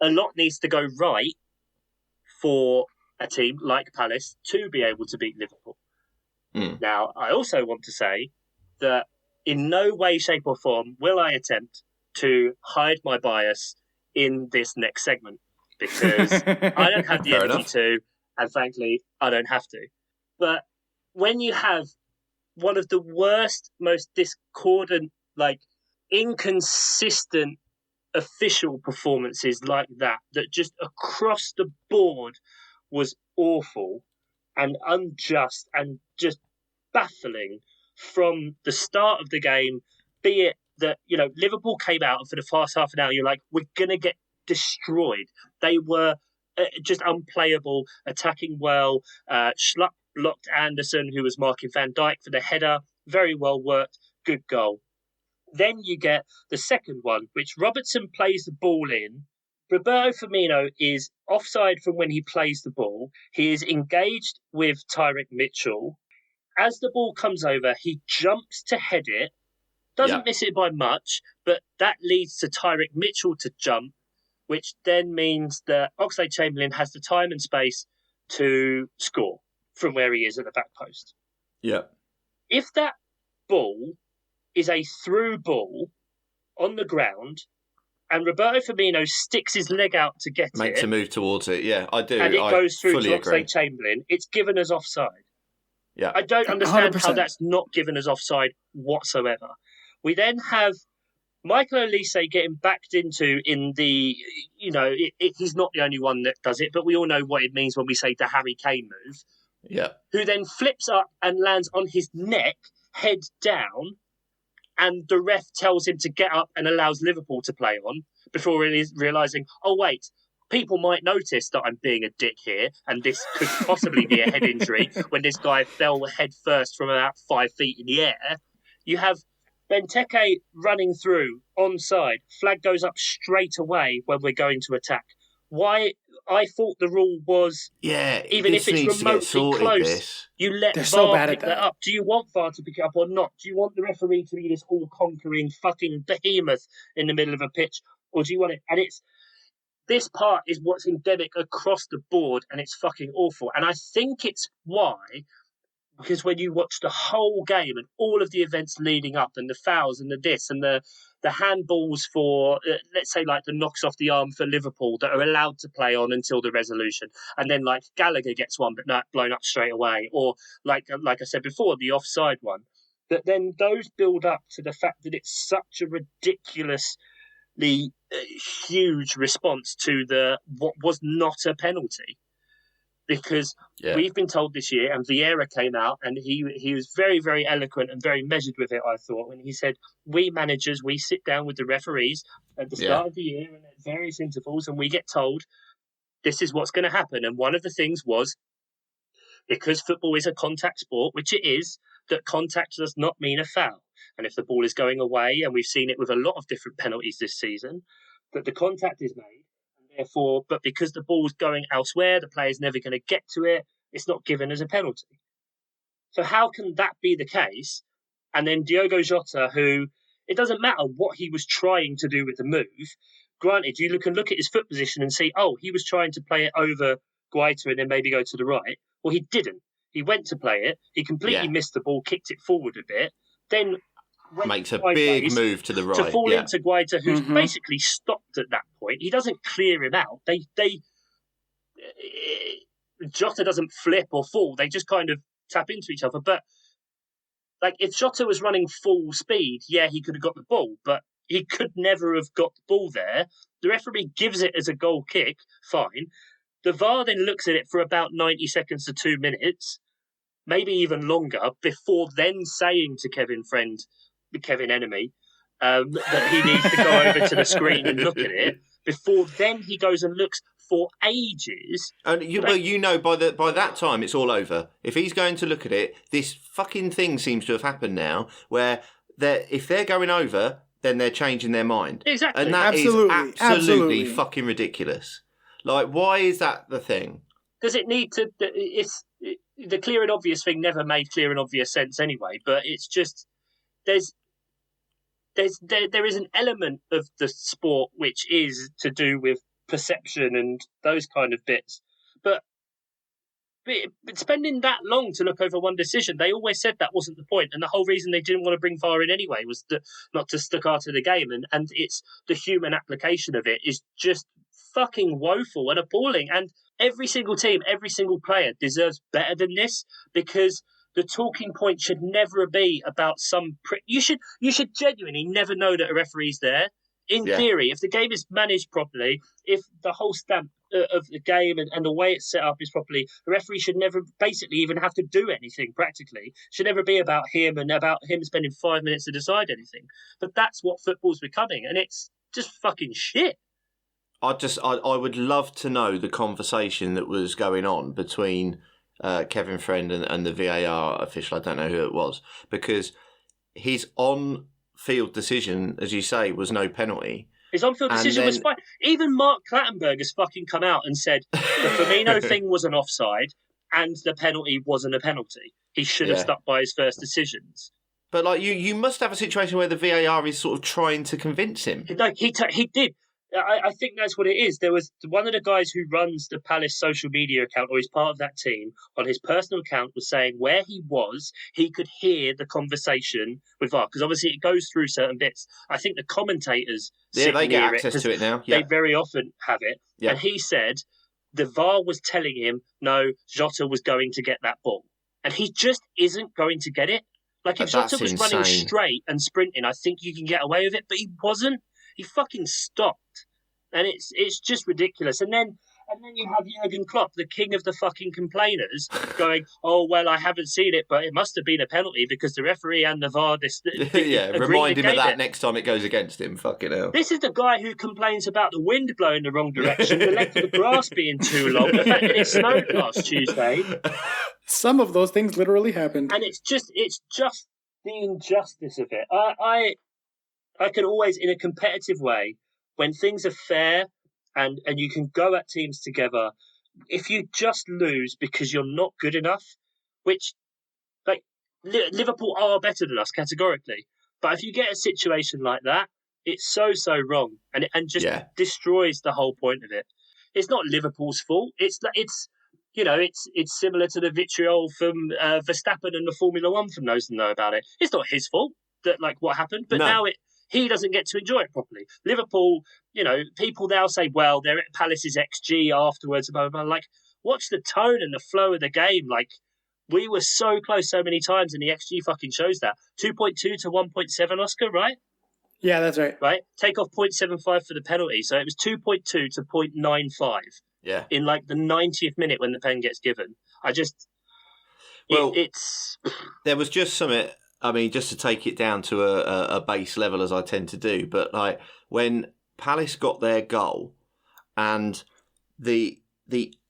a lot needs to go right for a team like Palace to be able to beat Liverpool. Now, I also want to say that in no way, shape or form will I attempt to hide my bias in this next segment because I don't have the energy to, and frankly, I don't have to. But when you have one of the worst, most discordant, like inconsistent official performances like that just across the board was awful and unjust and just baffling from the start of the game, be it that, Liverpool came out and for the first half an hour, you're like, we're going to get destroyed. They were just unplayable, attacking well. Schlupp blocked Anderson, who was marking Van Dijk for the header. Very well worked. Good goal. Then you get the second one, which Robertson plays the ball in. Roberto Firmino is offside from when he plays the ball. He is engaged with Tyrick Mitchell. As the ball comes over, he jumps to head it. Doesn't miss it by much, but that leads to Tyrick Mitchell to jump, which then means that Oxlade-Chamberlain has the time and space to score from where he is at the back post. Yeah. If that ball is a through ball on the ground and Roberto Firmino sticks his leg out to get Makes a move towards it, yeah, I do. And it goes through to agree. Oxlade-Chamberlain, it's given us offside. Yeah. I don't understand 100%. how that's not given us offside whatsoever. We then have Michael Olise getting backed into in the, he's not the only one that does it, but we all know what it means when we say the Harry Kane move. Yeah. Who then flips up and lands on his neck, head down, and the ref tells him to get up and allows Liverpool to play on before realising, oh, wait, people might notice that I'm being a dick here and this could possibly be a head injury when this guy fell head first from about 5 feet in the air. You have Benteke running through, onside, flag goes up straight away when we're going to attack. Why? I thought the rule was, even if it's remotely close, you let VAR pick that up. Do you want VAR to pick it up or not? Do you want the referee to be this all-conquering fucking behemoth in the middle of a pitch? Or do you want it? And this part is what's endemic across the board, and it's fucking awful. And I think it's why, because when you watch the whole game and all of the events leading up and the fouls and the this and the handballs for, let's say, like the knocks off the arm for Liverpool that are allowed to play on until the resolution. And then like Gallagher gets one but not blown up straight away. Or like I said before, the offside one. That then those build up to the fact that it's such a ridiculously huge response to what was not a penalty. Because we've been told this year, and Vieira came out, and he was very, very eloquent and very measured with it, I thought, when he said, we managers, we sit down with the referees at the start of the year and at various intervals, and we get told this is what's going to happen. And one of the things was because football is a contact sport, which it is, that contact does not mean a foul. And if the ball is going away, and we've seen it with a lot of different penalties this season, that the contact is made, and therefore, but because the ball's going elsewhere, the player's never going to get to it, it's not given as a penalty. So how can that be the case? And then Diogo Jota, who, it doesn't matter what he was trying to do with the move. Granted, you can look at his foot position and see, oh, he was trying to play it over Guaita and then maybe go to the right. Well, he didn't. He went to play it. He completely missed the ball, kicked it forward a bit, then makes a big move to the right to fall into Guaita, who's basically stopped at that point. He doesn't clear him out. Jota doesn't flip or fall. They just kind of tap into each other. But like, if Jota was running full speed, yeah, he could have got the ball, but he could never have got the ball there. The referee gives it as a goal kick, fine. The VAR then looks at it for about 90 seconds to 2 minutes, maybe even longer, before then saying to Kevin Enemy, that he needs to go over to the screen and look at it. Before then he goes and looks for ages. And by that time it's all over. If he's going to look at it, this fucking thing seems to have happened now, where if they're going over, then they're changing their mind. Exactly. And that is absolutely fucking ridiculous. Like, why is that the thing? Does it need to? The clear and obvious thing never made clear and obvious sense anyway. But it's just there is an element of the sport which is to do with perception and those kind of bits. But spending that long to look over one decision, they always said that wasn't the point. And the whole reason they didn't want to bring VAR in anyway was not to staccato the game. And it's the human application of it is just fucking woeful and appalling. And every single team, every single player deserves better than this, because the talking point should never be about some... You should genuinely never know that a referee's there. In theory, if the game is managed properly, if the whole stamp of the game and the way it's set up is properly, the referee should never basically even have to do anything practically. Should never be about him and about him spending 5 minutes to decide anything. But that's what football's becoming, and it's just fucking shit. I would love to know the conversation that was going on between Kevin Friend and the VAR official. I don't know who it was, because his on-field decision, as you say, was no penalty. His on-field decision was fine. Even Mark Clattenburg has fucking come out and said the Firmino thing was an offside and the penalty wasn't a penalty. He should have stuck by his first decisions. But like you must have a situation where the VAR is sort of trying to convince him. No, he did. I think that's what it is. There was one of the guys who runs the Palace social media account, or is part of that team, on his personal account was saying where he was, he could hear the conversation with VAR, because obviously it goes through certain bits. I think the commentators they get access to it now. Yeah. They very often have it. Yeah. And he said the VAR was telling him, no, Jota was going to get that ball. And he just isn't going to get it. Like, if Jota was running straight and sprinting, I think you can get away with it, but he wasn't. He fucking stopped. And it's just ridiculous. And then you have Jurgen Klopp, the king of the fucking complainers, going, oh, well, I haven't seen it, but it must have been a penalty because the referee and the VAR... remind him of that next time it goes against him. Fucking hell. This is the guy who complains about the wind blowing the wrong direction, the length of the grass being too long, the fact that it snowed last Tuesday. Some of those things literally happened. And it's just the injustice of it. I can always, in a competitive way, when things are fair and you can go at teams together, if you just lose because you're not good enough, which, like, Liverpool are better than us categorically, but if you get a situation like that, it's so wrong, and just destroys the whole point of it. It's not Liverpool's fault. It's similar to the vitriol from Verstappen and the Formula One from those who know about it. It's not his fault that, like, what happened, but now he doesn't get to enjoy it properly. Liverpool, people now say, well, they're at Palace's XG afterwards, blah, blah, blah. Like, watch the tone and the flow of the game. Like, we were so close so many times, and the XG fucking shows that. 2.2 to 1.7, Oscar, right? Yeah, that's right. Right? Take off 0.75 for the penalty. So it was 2.2 to 0.95. Yeah. In, like, the 90th minute when the pen gets given. It's... There was just something... I mean, just to take it down to a base level, as I tend to do, but like when Palace got their goal and the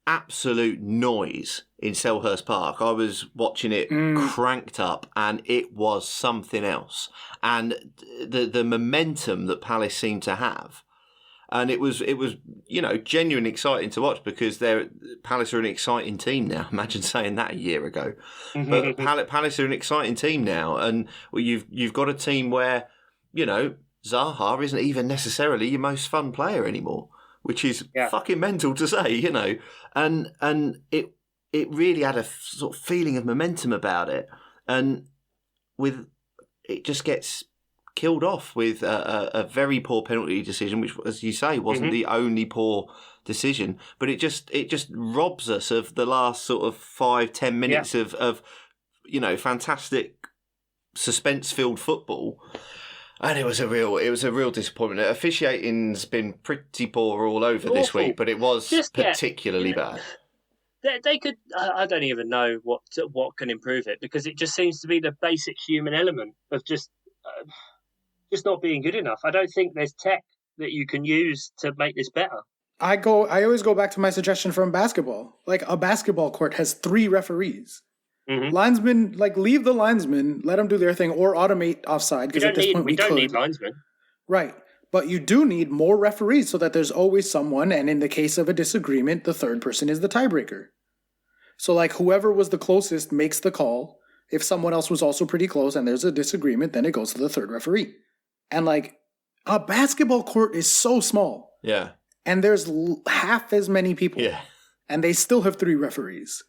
absolute noise in Selhurst Park. I was watching it cranked up, and it was something else. And the momentum that Palace seemed to have, and it was genuinely exciting to watch, because Palace are an exciting team now. Imagine saying that a year ago. But Palace are an exciting team now, and you've got a team where Zaha isn't even necessarily your most fun player anymore, which is fucking mental to say, and it really had a sort of feeling of momentum about it, and it just gets killed off with a very poor penalty decision, which, as you say, wasn't the only poor decision, but it just robs us of the last sort of 5-10 minutes of fantastic suspense-filled football. And it was a real disappointment. Officiating's been pretty poor all over this week, but it was particularly bad. They could. I don't even know what can improve it, because it just seems to be the basic human element of just not being good enough. I don't think there's tech that you can use to make this better. I always go back to my suggestion from basketball. Like, a basketball court has 3 referees. Linesmen, leave the linesmen, let them do their thing, or automate offside. Because at this point we don't need linesmen. Right. But you do need more referees so that there's always someone, and in the case of a disagreement, the third person is the tiebreaker. So, whoever was the closest makes the call. If someone else was also pretty close and there's a disagreement, then it goes to the third referee. And, a basketball court is so small. Yeah. And there's half as many people. Yeah. And they still have 3 referees.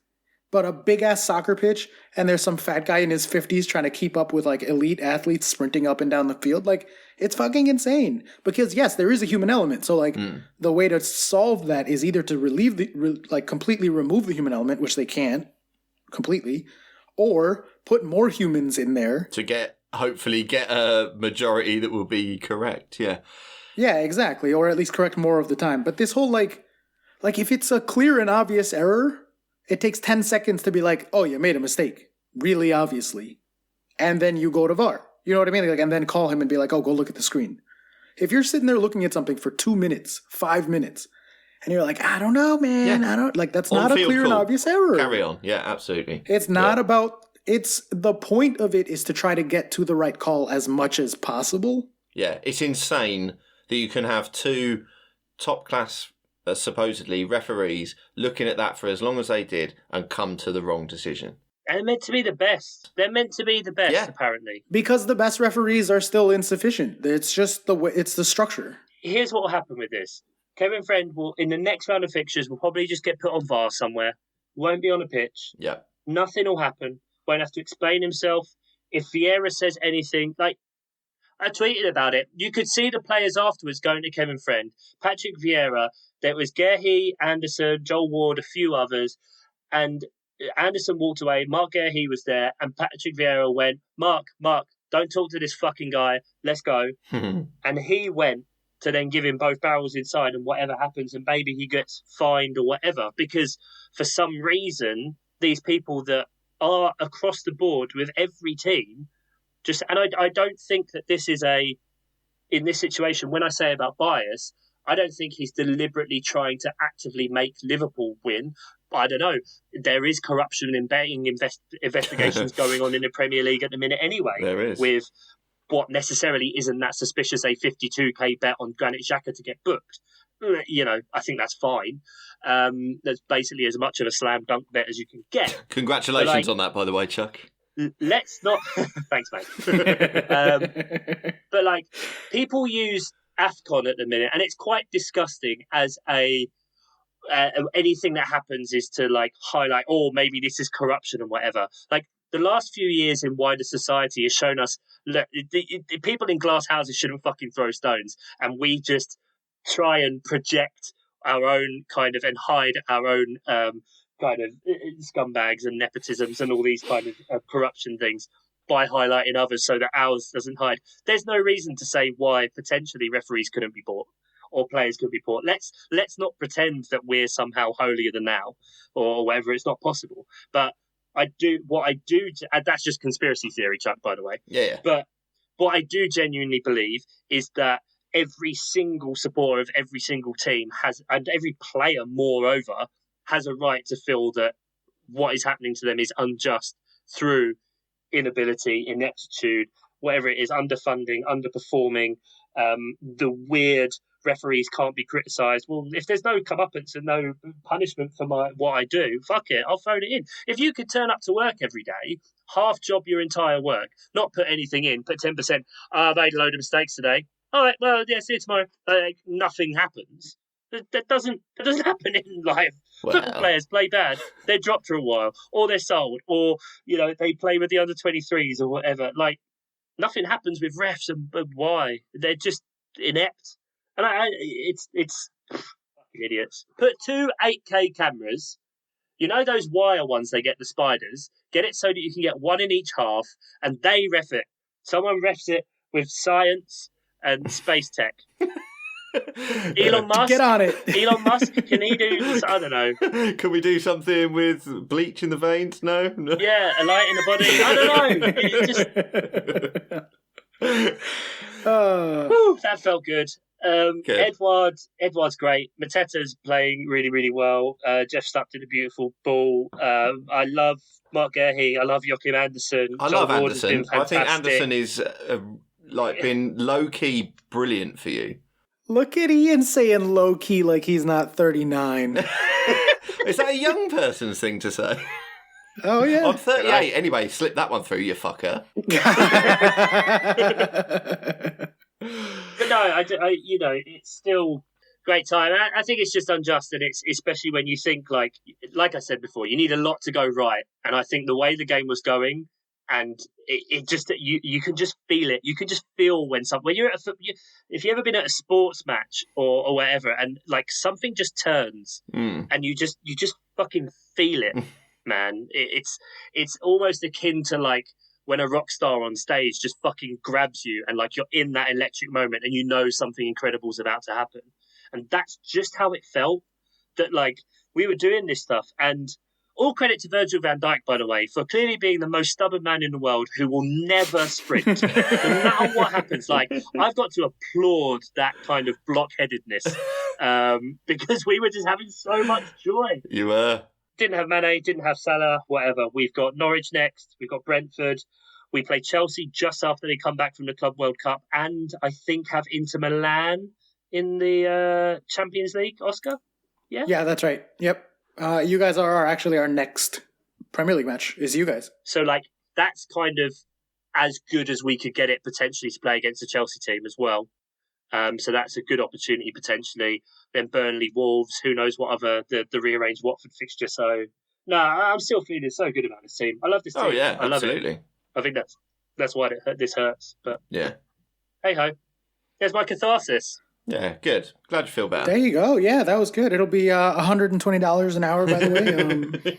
But a big-ass soccer pitch, and there's some fat guy in his 50s trying to keep up with, elite athletes sprinting up and down the field. It's fucking insane. Because, yes, there is a human element. So, the way to solve that is either to completely remove the human element, which they can't completely, or put more humans in there. To hopefully get a majority that will be correct, yeah. Yeah, exactly. Or at least correct more of the time. But this whole, if it's a clear and obvious error, it takes 10 seconds to be oh, you made a mistake. Really obviously. And then you go to VAR. You know what I mean? And then call him and be oh, go look at the screen. If you're sitting there looking at something for 2 minutes, 5 minutes, and you're I don't know, man. Yeah. I don't, that's not a clear and obvious error. Carry on. Yeah, absolutely. It's not about, the point of it is to try to get to the right call as much as possible. Yeah, it's insane that you can have 2 top-class supposedly referees looking at that for as long as they did and come to the wrong decision. And they're meant to be the best. They're meant to be the best, apparently. Because the best referees are still insufficient. It's just it's the structure. Here's what will happen with this. Kevin Friend will, in the next round of fixtures, will probably just get put on VAR somewhere. Won't be on a pitch. Yeah. Nothing will happen. Won't have to explain himself. If Vieira says anything, I tweeted about it. You could see the players afterwards going to Kevin Friend, Patrick Vieira. There was Guehi, Anderson, Joel Ward, a few others, and Anderson walked away. Mark Guehi was there, and Patrick Vieira went, Mark, don't talk to this fucking guy. Let's go. And he went to then give him both barrels inside, and whatever happens, and maybe he gets fined or whatever, because for some reason, these people that are across the board with every team, I don't think that this is in this situation, when I say about bias, I don't think he's deliberately trying to actively make Liverpool win. But I don't know. There is corruption and betting investigations going on in the Premier League at the minute anyway. There is. With what necessarily isn't that suspicious, a 52k bet on Granit Xhaka to get booked. I think that's fine. That's basically as much of a slam dunk bet as you can get. Congratulations on that, by the way, Chuck. Let's not... Thanks, mate. But, people use AFCON at the minute, and it's quite disgusting as anything that happens is to, highlight, maybe this is corruption and whatever. The last few years in wider society has shown us, look, the people in glass houses shouldn't fucking throw stones, and we just try and project our own kind of, and hide our own kind of scumbags and nepotisms and all these kind of corruption things by highlighting others so that ours doesn't hide. There's no reason to say why potentially referees couldn't be bought or players could be bought. Let's not pretend that we're somehow holier than thou or whatever. It's not possible. But that's just conspiracy theory, Chuck, by the way. Yeah. But what I do genuinely believe is that every single supporter of every single team and every player, moreover, has a right to feel that what is happening to them is unjust through inability, ineptitude, whatever it is, underfunding, underperforming, the weird referees can't be criticised. Well, if there's no comeuppance and no punishment for what I do, fuck it, I'll phone it in. If you could turn up to work every day, half job your entire work, not put anything in, put 10%, I made a load of mistakes today. All right, well, yeah, see you tomorrow. Nothing happens. That doesn't happen in life. Well. Football players play bad. They're dropped for a while, or they're sold, or they play with the under-23s or whatever. Like, nothing happens with refs, and why? They're just inept, and it's fucking idiots. Put 2 8K cameras. Those wire ones they get the spiders. Get it so that you can get one in each half, and they ref it. Someone refs it with science and space tech. Elon Musk, get on it. Elon Musk, can he do? I don't know. Can we do something with bleach in the veins? No. Yeah, a light in the body. I don't know. Whew, that felt good. Good. Edouard's great. Mateta's playing really, really well. Jeff Stuck did a beautiful ball. I love Mark Gurhey. I love Joachim Andersen. I John love Ward has Andersen. been I think fantastic. Andersen is been low key brilliant for you. Look at Ian saying low key like he's not 39. Is that a young person's thing to say? Oh yeah. I'm 38. Anyway, slip that one through, you fucker. But no, I it's still great time. I think it's just unjust, and it's especially when you think like I said before, you need a lot to go right, and I think the way the game was going, and it just you can just feel it. You can just feel when you're at if you ever been at a sports match or whatever, and like something just turns, and you just fucking feel it, man. It's almost akin to like when a rock star on stage just fucking grabs you and like you're in that electric moment and you know something incredible is about to happen. And that's just how it felt, that like we were doing this stuff. And all credit to Virgil van Dijk, by the way, for clearly being the most stubborn man in the world who will never sprint. No matter what happens, like I've got to applaud that kind of blockheadedness because we were just having so much joy. You were. Didn't have Mane, didn't have Salah, whatever. We've got Norwich next. We've got Brentford. We play Chelsea just after they come back from the Club World Cup, and I think have Inter Milan in the Champions League. Oscar, yeah, that's right. Yep, you guys are actually our next Premier League match. Is you guys? So like that's kind of as good as we could get it potentially to play against the Chelsea team as well. So that's a good opportunity potentially. Then Burnley, Wolves, who knows what other the rearranged Watford fixture. So no, I'm still feeling so good about this team. I love this team. Oh yeah, I love absolutely. it. I think that's why this hurts. But yeah, hey ho, there's my catharsis. Yeah, good. Glad you feel better. There you go. Yeah, that was good. It'll be $120 an hour, by the way.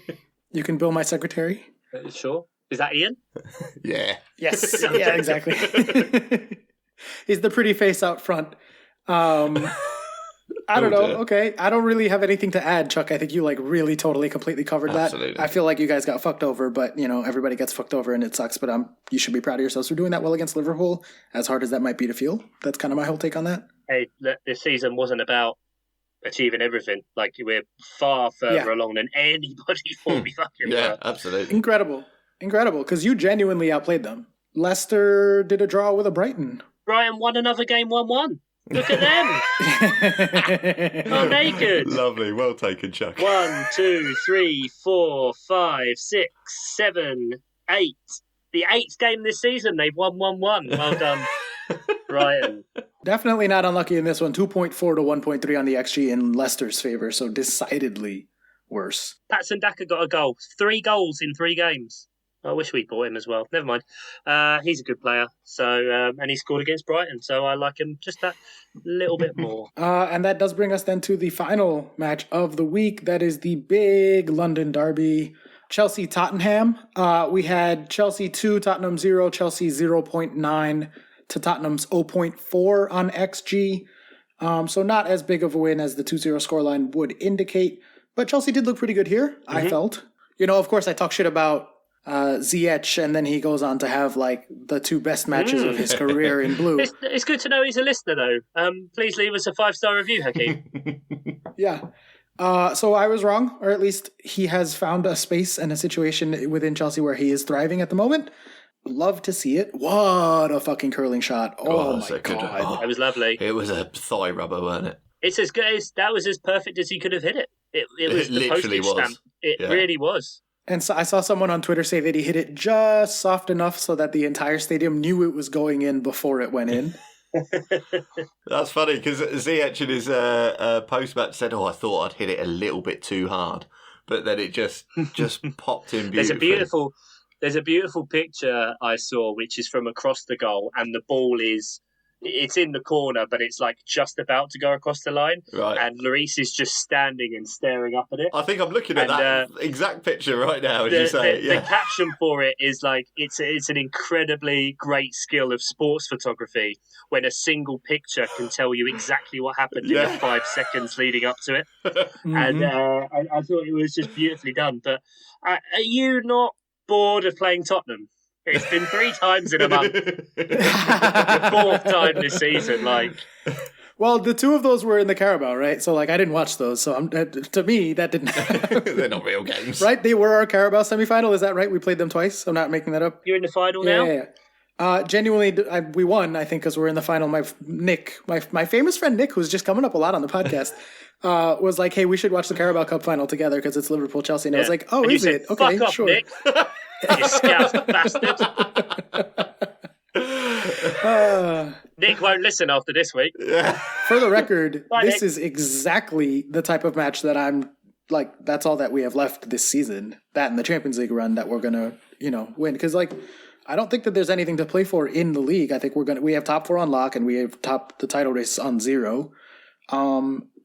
You can bill my secretary. Sure. Is that Ian? Yeah. Yes. Yeah, exactly. He's the pretty face out front. I don't know. Okay. I don't really have anything to add, Chuck. I think you really totally completely covered that. Absolutely. I feel like you guys got fucked over, but everybody gets fucked over and it sucks, but you should be proud of yourselves for doing that well against Liverpool, as hard as that might be to feel. That's kind of my whole take on that. Hey, this season wasn't about achieving everything. Like, we're far further along than anybody thought we fucking Yeah, were. absolutely. Incredible, because you genuinely outplayed them. Leicester did a draw with a Brighton. Brighton won another game 1-1. Look at them. Oh, they good. Lovely. Well taken, Chuck. 1, 2, 3, 4, 5, 6, 7, 8. The 8th game this season, they've won 1-1. Well done, Brighton. Definitely not unlucky in this one. 2.4 to 1.3 on the XG in Leicester's favour, so decidedly worse. Patson Daka got a goal. 3 goals in 3 games. I wish we'd bought him as well. Never mind. He's a good player. So and he scored against Brighton, so I like him just that little bit more. And that does bring us then to the final match of the week. That is the big London derby, Chelsea-Tottenham. We had Chelsea 2, Tottenham 0, Chelsea 0.9 to Tottenham's 0.4 on XG. So not as big of a win as the 2-0 scoreline would indicate. But Chelsea did look pretty good here, I felt. Of course, I talk shit about Ziyech, and then he goes on to have the 2 best matches of his career in blue. It's good to know he's a listener, though. Please leave us a 5-star review, Hakeem. Yeah. So I was wrong, or at least he has found a space and a situation within Chelsea where he is thriving at the moment. Love to see it. What a fucking curling shot. Oh my so good. God. That was lovely. It was a thigh rubber, wasn't it? It's as good as that was as perfect as he could have hit it. It was It the literally postage was. stamp. It Yeah. really was. And so I saw someone on Twitter say that he hit it just soft enough so that the entire stadium knew it was going in before it went in. That's funny because Ziyech in his post-match said, I thought I'd hit it a little bit too hard. But then it just popped in beautifully. There's a beautiful picture I saw, which is from across the goal, and the ball it's in the corner, but it's like just about to go across the line. Right. And Lloris is just standing and staring up at it. I think I'm looking at that exact picture right now as you say it. The caption for it is like, it's an incredibly great skill of sports photography when a single picture can tell you exactly what happened in the 5 seconds leading up to it. Mm-hmm. And I thought it was just beautifully done. But are you not bored of playing Tottenham? It's been 3 times in a month. The 4th time this season. Well, the 2 of those were in the Carabao, right? So, I didn't watch those. So, to me, that didn't happen. They're not real games. Right? They were our Carabao semifinal. Is that right? We played them twice. I'm not making that up. You're in the final now? Yeah. Genuinely, we won, I think, because we're in the final. My famous friend Nick, who's just coming up a lot on the podcast, was like, hey, we should watch the Carabao Cup final together because it's Liverpool-Chelsea. And I was like, oh, and is you it? said, Okay, fuck off, sure. Nick. You scout bastard. Nick won't listen after this week. For the record, this Nick. is exactly the type of match that I'm like, that's all that we have left this season. That and the Champions League run that we're going to, win. Because, I don't think that there's anything to play for in the league. I think we have top 4 on lock and we have the title race on 0.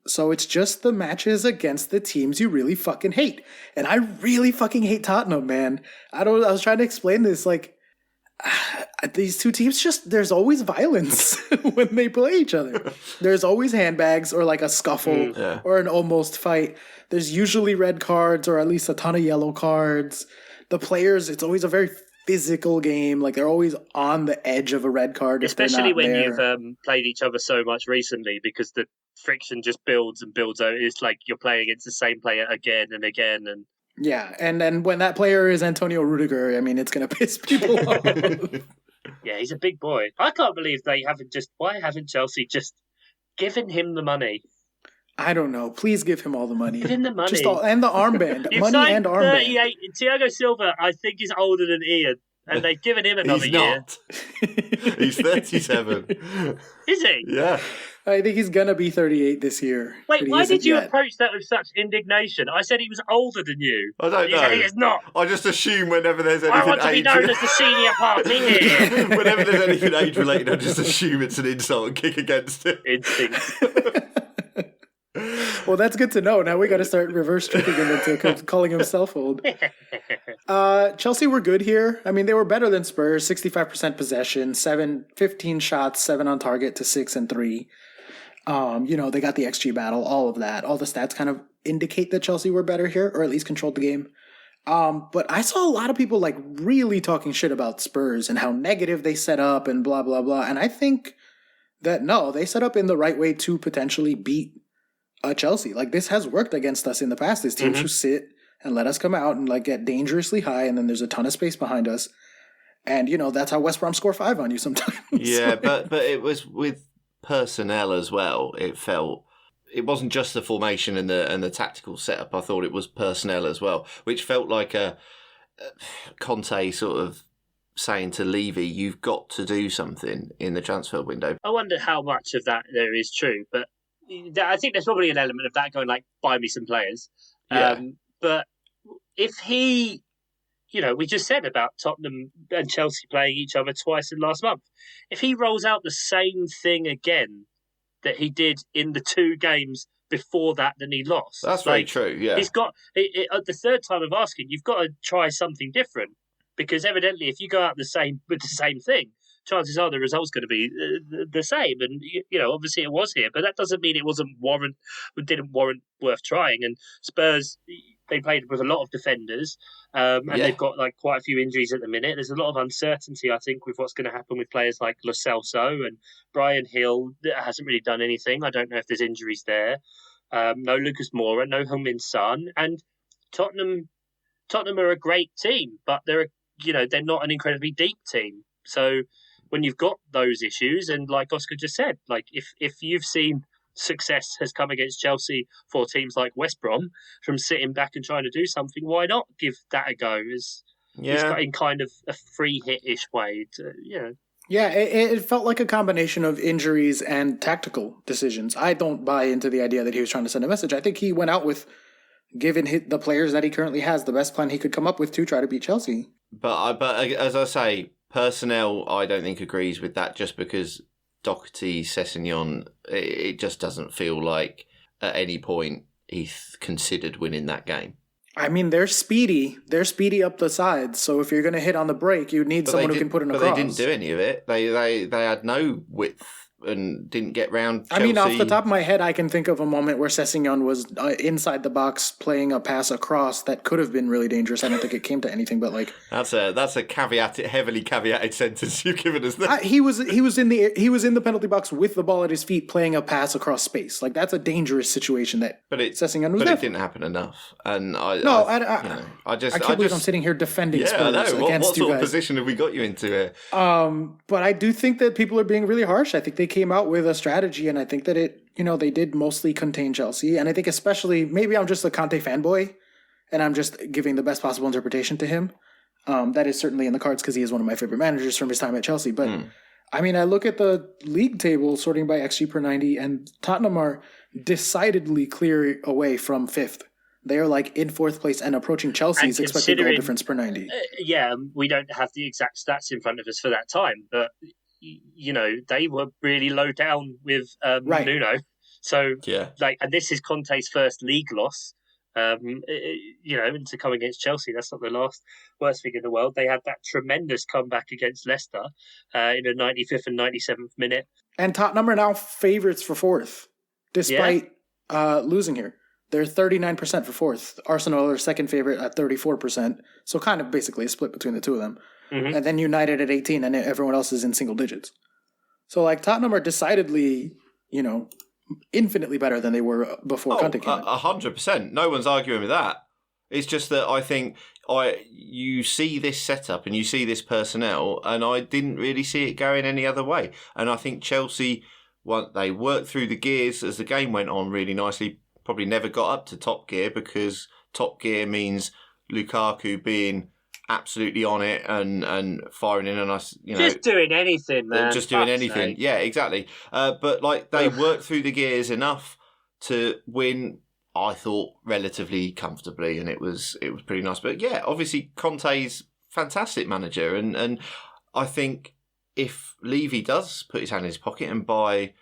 So it's just the matches against the teams you really fucking hate. And I really fucking hate Tottenham, man. I was trying to explain this, these 2 teams there's always violence when they play each other. There's always handbags or a scuffle or an almost fight. There's usually red cards or at least a ton of yellow cards. The players, it's always a very physical game. They're always on the edge of a red card. Especially when you've played each other so much recently, because the friction just builds and builds. It's like you're playing against the same player again and again. And yeah, and then when that player is Antonio Rudiger, I mean, it's going to piss people off. Yeah, he's a big boy. I can't believe why haven't Chelsea just given him the money? I don't know. Please give him all the money. Give him the money. And the armband. Money and armband. 38. Thiago Silva, I think, is older than Ian. And they've given him another year. He's 37. Is he? Yeah. I think he's going to be 38 this year. Wait, why did you approach that with such indignation? I said he was older than you. I don't know. Said he is not. I just assume whenever there's anything I want to be known as the senior party here. Whenever there's anything age-related, I just assume it's an insult and kick against it. Instinct. Well, that's good to know. Now we got to start reverse tricking him into calling himself old. Chelsea were good here. I mean, they were better than Spurs. 65% possession, 15 shots, 7 on target to 6 and 3. They got the XG battle, all of that. All the stats kind of indicate that Chelsea were better here, or at least controlled the game. But I saw a lot of people really talking shit about Spurs and how negative they set up and blah, blah, blah. And I think that no, they set up in the right way to potentially beat Chelsea. This has worked against us in the past. There's teams who sit and let us come out and get dangerously high, and then there's a ton of space behind us. And that's how West Brom score 5 on you sometimes. Yeah, but it was with personnel as well. It wasn't just the formation and the tactical setup. I thought it was personnel as well, which felt like a Conte sort of saying to Levy, you've got to do something in the transfer window. I wonder how much of that there is true, but I think there's probably an element of that going buy me some players. Yeah. But if he, we just said about Tottenham and Chelsea playing each other twice in last month. If he rolls out the same thing again that he did in the 2 games before that he lost. That's very true, yeah. He's got, at the 3rd time of asking, you've got to try something different. Because evidently if you go out with the same thing, chances are the result's going to be the same. And, obviously it was here, but that doesn't mean it didn't warrant worth trying. And Spurs, they played with a lot of defenders, and they've got quite a few injuries at the minute. There's a lot of uncertainty, I think, with what's going to happen with players like Lo Celso and Brian Hill. That hasn't really done anything. I don't know if there's injuries there. no Lucas Moura, no Heung-min Son, and Tottenham are a great team, but they're not an incredibly deep team. So when you've got those issues, and like Oscar just said, like if you've seen success has come against Chelsea for teams like West Brom from sitting back and trying to do something, why not give that a go? In kind of a free hit-ish way. Yeah, it felt like a combination of injuries and tactical decisions. I don't buy into the idea that he was trying to send a message. I think he went out with, given the players that he currently has, the best plan he could come up with to try to beat Chelsea. But as I say, personnel, I don't think agrees with that, just because Doherty, Sessegnon, it just doesn't feel like at any point he considered winning that game. I mean, they're speedy. They're speedy up the sides. So if you're going to hit on the break, you need someone who can put in a cross. But they didn't do any of it. They had no width and didn't get round Chelsea. I mean, off the top of my head, I can think of a moment where Sessegnon was inside the box playing a pass across that could have been really dangerous. I don't think it came to anything, but like that's a heavily caveated sentence you've given us there. He was in the penalty box with the ball at his feet playing a pass across space. Like that's a dangerous situation Sessegnon was there. It didn't happen enough, and I can't believe I'm sitting here defending Spurs against you guys. What sort of position have we got you into here? But I do think that people are being really harsh. I think they came out with a strategy, and I think that they did mostly contain Chelsea. And I think especially, maybe I'm just a Conte fanboy, and I'm just giving the best possible interpretation to him. That is certainly in the cards because he is one of my favorite managers from his time at Chelsea. But I mean, I look at the league table sorting by XG per 90, and Tottenham are decidedly clear away from fifth. They are like in fourth place and approaching Chelsea's expected goal difference per 90. We don't have the exact stats in front of us for that time, but they were really low down with Nuno. So, and this is Conte's first league loss. And to come against Chelsea, that's not the worst thing in the world. They had that tremendous comeback against Leicester in the 95th and 97th minute. And Tottenham are now favourites for fourth, despite losing here. They're 39% for fourth. Arsenal are second favourite at 34%. So kind of basically a split between the two of them. Mm-hmm. And then United at 18, and everyone else is in single digits. So like Tottenham are decidedly, infinitely better than they were before Conte came in. 100%. No one's arguing with that. It's just that I think you see this setup and you see this personnel, and I didn't really see it going any other way. And I think Chelsea, they worked through the gears as the game went on really nicely. Probably never got up to top gear, because top gear means Lukaku being absolutely on it and firing in on us, just doing anything, man. Just doing anything. Sake. Yeah, exactly. But they worked through the gears enough to win, I thought, relatively comfortably, and it was pretty nice. But yeah, obviously Conte's fantastic manager, and I think if Levy does put his hand in his pocket and buy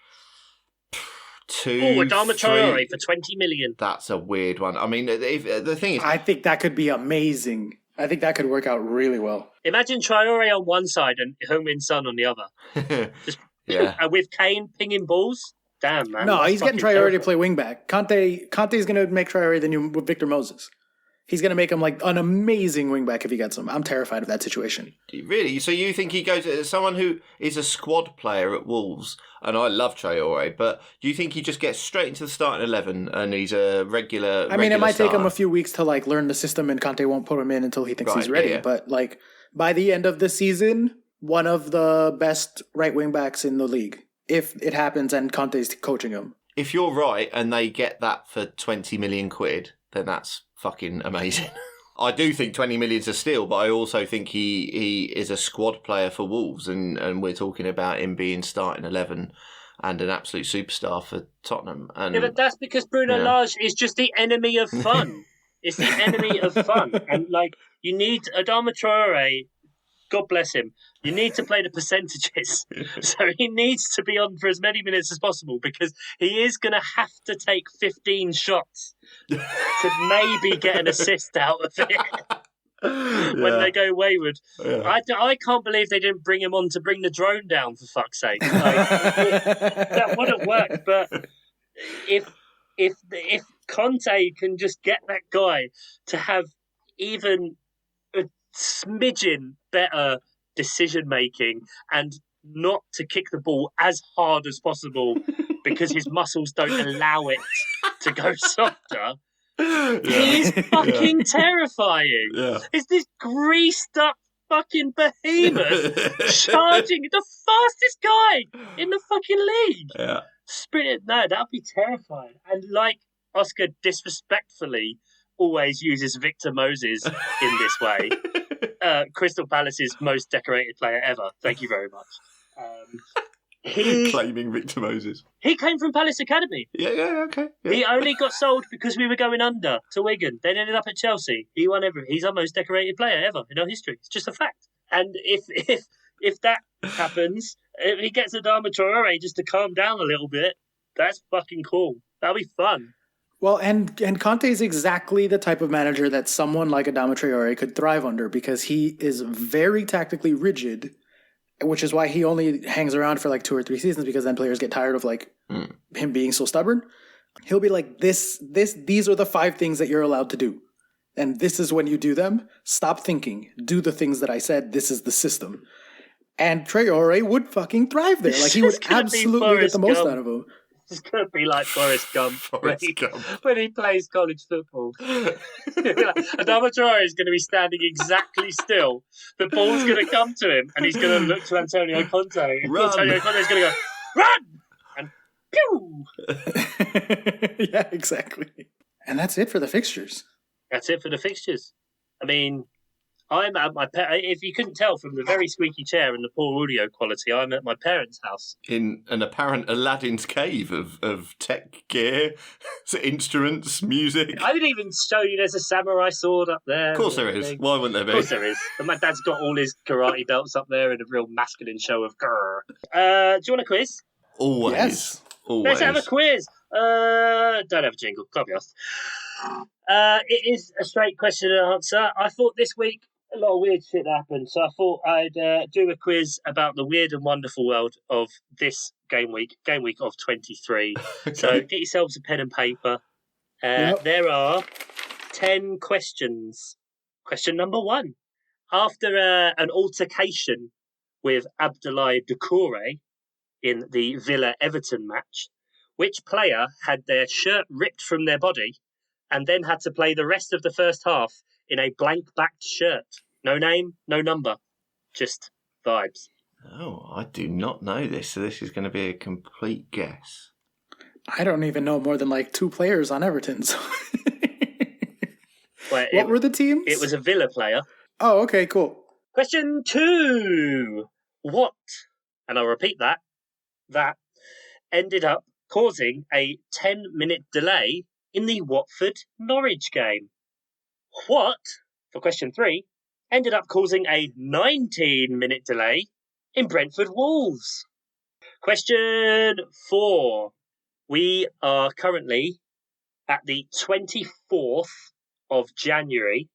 Adama Traore for 20 million. That's a weird one. I mean, the thing is, I think that could be amazing. I think that could work out really well. Imagine Traore on one side and Heung-min Son on the other. With Kane pinging balls. Damn, man. No, he's getting Traore to play wing back. Conte's going to make Traore the new Victor Moses. He's going to make him like an amazing wingback if he gets him. I'm terrified of that situation. Really? So you think he goes as someone who is a squad player at Wolves, and I love Traore, but do you think he just gets straight into the starting 11 and he's a regular? I mean, it might take him a few weeks to like learn the system, and Conte won't put him in until he thinks he's ready. Yeah. But like by the end of the season, one of the best right wingbacks in the league, if it happens and Conte's coaching him. If you're right and they get that for 20 million quid, then that's fucking amazing. I do think 20 million's a steal, but I also think he is a squad player for Wolves, and we're talking about him being starting 11 and an absolute superstar for Tottenham. And but that's because Bruno Lage is just the enemy of fun. It's the enemy of fun. And like, you need Adama Traore, God bless him, you need to play the percentages. So he needs to be on for as many minutes as possible, because he is going to have to take 15 shots to maybe get an assist out of it when they go wayward. Yeah. I can't believe they didn't bring him on to bring the drone down, for fuck's sake. Like, that would have worked. But if Conte can just get that guy to have even a smidgen better decision making and not to kick the ball as hard as possible because his muscles don't allow it to go softer. Yeah. He is fucking terrifying. Yeah. It's this greased up fucking behemoth charging the fastest guy in the fucking league. Yeah. Sprinted, no, that'd be terrifying. And like Oscar disrespectfully always uses Victor Moses in this way, Crystal Palace's most decorated player ever. Thank you very much. Claiming Victor Moses. He came from Palace Academy. Yeah, okay. Yeah. He only got sold because we were going under to Wigan. Then ended up at Chelsea. He won everything. He's our most decorated player ever in our history. It's just a fact. And if that happens, if he gets Adama Traore just to calm down a little bit, that's fucking cool. That'll be fun. Well, and Conte is exactly the type of manager that someone like Adama Traore could thrive under because he is very tactically rigid, which is why he only hangs around for like 2 or 3 seasons because then players get tired of like him being so stubborn. He'll be like, these are the 5 things that you're allowed to do. And this is when you do them. Stop thinking. Do the things that I said. This is the system. And Traore would fucking thrive there. Like he would absolutely get the most out of him. It's going to be like Forrest Gump, when he plays college football. Adama Traore is going to be standing exactly still. The ball's going to come to him, and he's going to look to Antonio Conte. And Antonio Conte is going to go, run! And pew! Yeah, exactly. And that's it for the fixtures. That's it for the fixtures. I mean, I'm at if you couldn't tell from the very squeaky chair and the poor audio quality, I'm at my parents' house. In an apparent Aladdin's cave of tech gear, instruments, music. I didn't even show you there's a samurai sword up there. Of course there is. Why wouldn't there be? Of course there is. And my dad's got all his karate belts up there in a real masculine show of grrr. Do you want a quiz? Always. Yes. Always. Let's have a quiz. Don't have a jingle. Can't be asked. It is a straight question and answer. I thought this week a lot of weird shit happened, so I thought I'd do a quiz about the weird and wonderful world of this game week of 23. Okay. So get yourselves a pen and paper. There are 10 questions. Question number 1. After an altercation with Abdoulaye Doucouré in the Villa-Everton match, which player had their shirt ripped from their body and then had to play the rest of the first half in a blank-backed shirt? No name, no number, just vibes. Oh, I do not know this, so this is going to be a complete guess. I don't even know more than like 2 players on Everton. So. Well, what were the teams? It was a Villa player. Oh, okay, cool. Question 2. What, and I'll repeat that ended up causing a 10-minute delay in the Watford-Norwich game? What, for question 3, ended up causing a 19-minute delay in Brentford-Wolves? Question 4. We are currently at the 24th of January.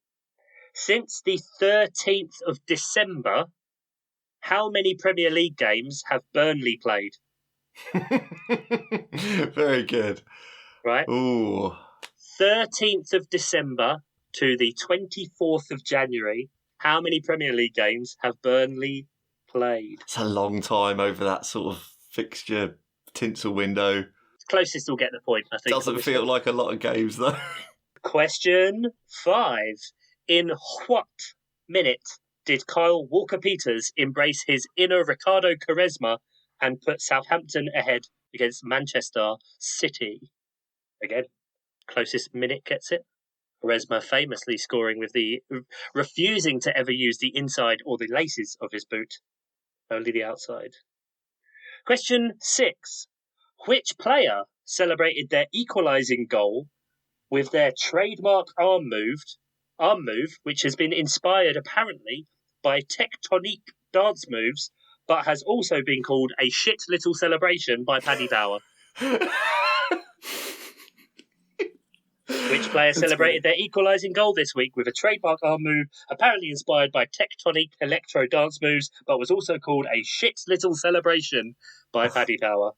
Since the 13th of December, how many Premier League games have Burnley played? Very good. Right? Ooh. 13th of December to the 24th of January, how many Premier League games have Burnley played? It's a long time over that sort of fixture tinsel window. Closest will get the point, I think. Doesn't feel like a lot of games, though. Question 5. In what minute did Kyle Walker-Peters embrace his inner Ricardo Quaresma and put Southampton ahead against Manchester City? Again, closest minute gets it. Quaresma famously scoring with the refusing to ever use the inside or the laces of his boot, only the outside. Question 6. Which player celebrated their equalising goal with their trademark arm move, which has been inspired apparently by tectonic dance moves, but has also been called a shit little celebration by Paddy Power? Which player celebrated their equalising goal this week with a trademark arm move apparently inspired by tectonic electro dance moves, but was also called a shit little celebration by Paddy Power?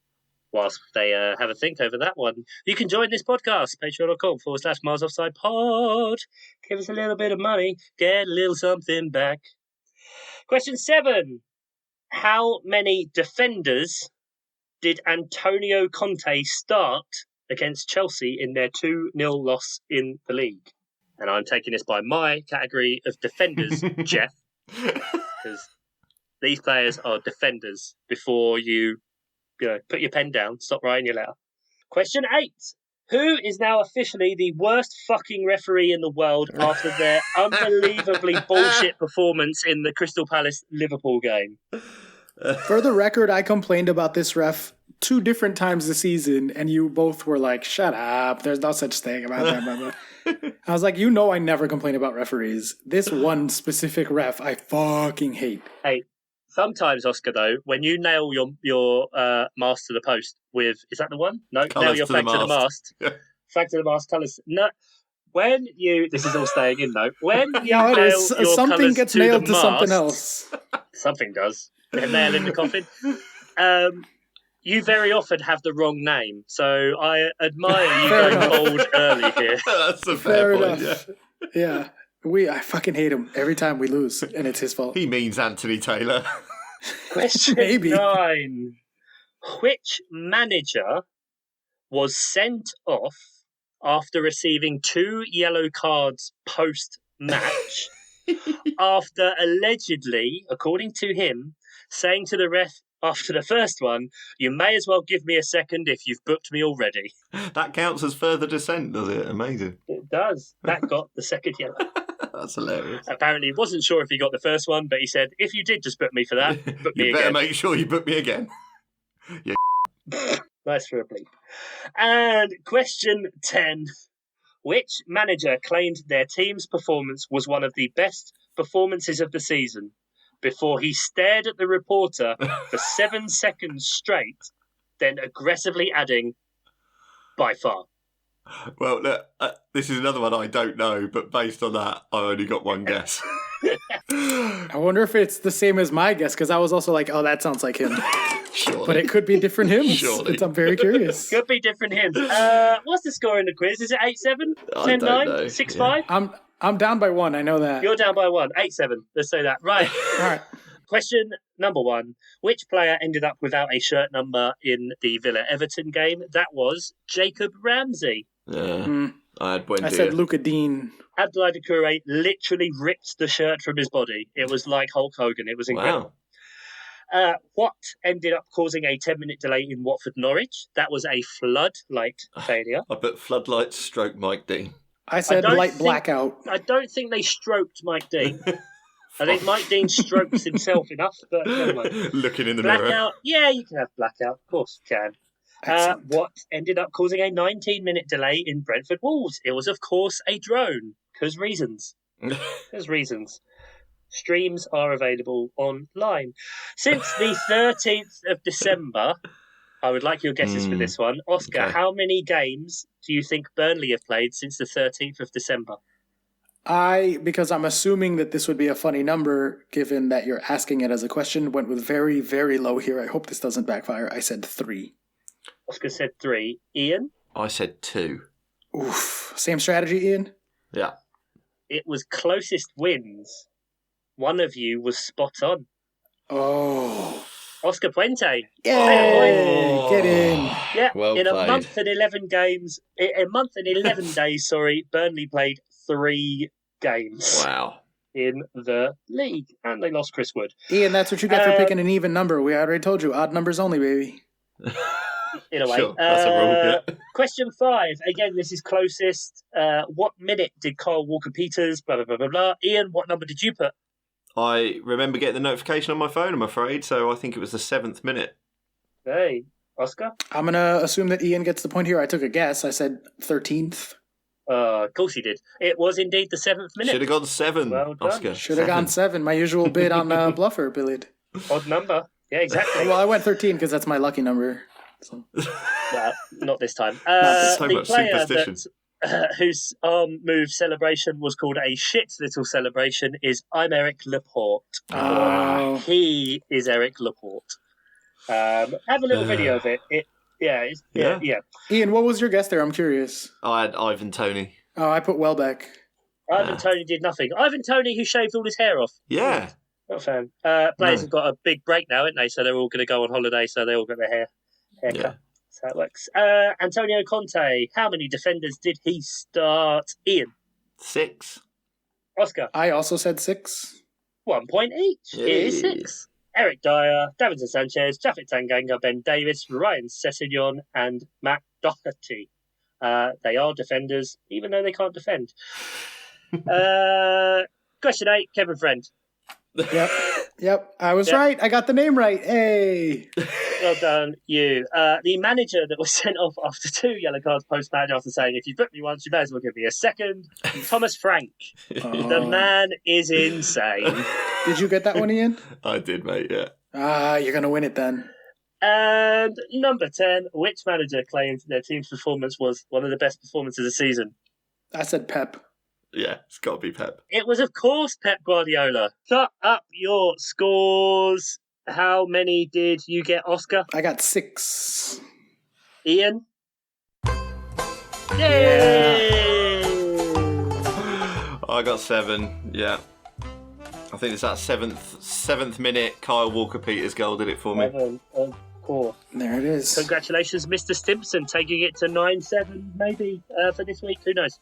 Whilst they have a think over that one, you can join this podcast, patreon.com/Miles Offside Pod. Give us a little bit of money, get a little something back. Question 7. How many defenders did Antonio Conte start against Chelsea in their 2-0 loss in the league? And I'm taking this by my category of defenders, Jeff, because these players are defenders before you put your pen down, stop writing your letter. Question 8. Who is now officially the worst fucking referee in the world after their unbelievably bullshit performance in the Crystal Palace-Liverpool game? For the record, I complained about this ref 2 different times this season, and you both were like, shut up, there's no such thing about that. Blah, blah. I was like, I never complain about referees. This one specific ref, I fucking hate. Hey, sometimes, Oscar, though, when you nail your mast to the post with, is that the one? No, nail your flag to the mast. Flag to the mast, colours. No, when you, this is all staying in though, when you nail your something gets to nailed the to mast, something else. Something does. A nail in the coffin. You very often have the wrong name, so I admire you going bold early here. That's a fair point, enough. Yeah. I fucking hate him every time we lose, and it's his fault. He means Anthony Taylor. Question 9. Which manager was sent off after receiving 2 yellow cards post-match after allegedly, according to him, saying to the ref after the first one, you may as well give me a second if you've booked me already. That counts as further dissent, does it? Amazing. It does. That got the second yellow. That's hilarious. Apparently, he wasn't sure if he got the first one, but he said, if you did just book me for that, book me again. You better make sure you book me again. Yeah. Nice for a bleep. And question 10. Which manager claimed their team's performance was one of the best performances of the season before he stared at the reporter for 7 seconds straight, then aggressively adding, by far? Well, look, this is another one I don't know, but based on that, I only got one guess. I wonder if it's the same as my guess, because I was also like, oh, that sounds like him. Surely. But it could be different hymns. Surely. I'm very curious. Could be different hymns. What's the score in the quiz? Is it 8-7? I don't 10-9? know. 6-5? Yeah. I'm down by 1, I know that. You're down by 1. 8-7. Let's say that. Right. All right. Question number 1. Which player ended up without a shirt number in the Villa-Everton game? That was Jacob Ramsey. Yeah. I had Buendia. I said Luca Dean. Abdoulaye Doucouré literally ripped the shirt from his body. It was like Hulk Hogan. It was incredible. Wow. What ended up causing a 10-minute delay in Watford-Norwich? That was a floodlight failure. I put floodlights stroke Mike Dean. I said blackout. I don't think they stroked Mike Dean. I think Mike Dean strokes himself enough, but never mind. Looking in the Blackout. mirror. Yeah, you can have blackout. Of course you can. What ended up causing a 19-minute delay in Brentford Wolves? It was, of course, a drone. Because reasons. There's reasons. Streams are available online. Since the 13th of December, I would like your guesses for this one. Oscar, Okay. How many games do you think Burnley have played since the 13th of December? Because I'm assuming that this would be a funny number, given that you're asking it as a question, went with very, very low here. I hope this doesn't backfire. I said 3. Oscar said 3. Ian? I said 2. Oof. Same strategy, Ian? Yeah. It was closest wins. One of you was spot on. Oh. Oscar Puente. Yay! Get in. Yeah, Well in a played. month and 11 games, a month and 11 days, Burnley played 3 games Wow. in the league, and they lost Chris Wood. Ian, that's what you get for picking an even number. We already told you, odd numbers only, baby. In a way. Sure, that's a rule, yeah. Question 5. Again, this is closest. What minute did Kyle Walker-Peters, blah, blah, blah, blah, blah. Ian, what number did you put? I remember getting the notification on my phone, I'm afraid, so I think it was the 7th minute. Hey, Oscar? I'm going to assume that Ian gets the point here. I took a guess. I said 13th. Of course he did. It was indeed the 7th minute. Should have gone 7, Well done. Oscar. Should have gone 7. My usual bid on Bluffer, Billid. Odd number. Yeah, exactly. Well, I went 13 because that's my lucky number. So. Not this time. So The much player superstition. whose arm move celebration was called a shit little celebration is I'm Eric Laporte. Oh. He is Eric Laporte. Have a little video of it. Yeah. Ian, what was your guess there? I'm curious. I had Ivan Toney. Oh, I put Welbeck. Ivan Toney did nothing. Ivan Toney, who shaved all his hair off. Yeah. Not a fan. Players have got a big break now, haven't they? So they're all going to go on holiday, so they all got their haircut. Yeah. That's how it works. Antonio Conte, how many defenders did he start? Ian. 6. Oscar. I also said 6. 1 point each. It is 6. Eric Dyer, Davinson Sanchez, Japhet Tanganga, Ben Davis, Ryan Sessegnon, and Matt Doherty. They are defenders, even though they can't defend. Question 8, Kevin Friend. Yep. I was right. I got the name right. Hey. Well done, you. The manager that was sent off after 2 yellow cards post-match after saying, if you book me once, you may as well give me a second. Thomas Frank. The man is insane. Did you get that one, Ian? I did, mate, yeah. You're going to win it then. And number 10, which manager claimed their team's performance was one of the best performances of the season? I said Pep. Yeah, it's got to be Pep. It was, of course, Pep Guardiola. Shut up your scores. How many did you get, Oscar? I got 6. Ian? Yay! I got 7, yeah. I think it's that seventh minute Kyle Walker-Peters goal did it for me. 7, of course. There it is. Congratulations, Mr. Stimpson, taking it to 9-7 maybe for this week. Who knows?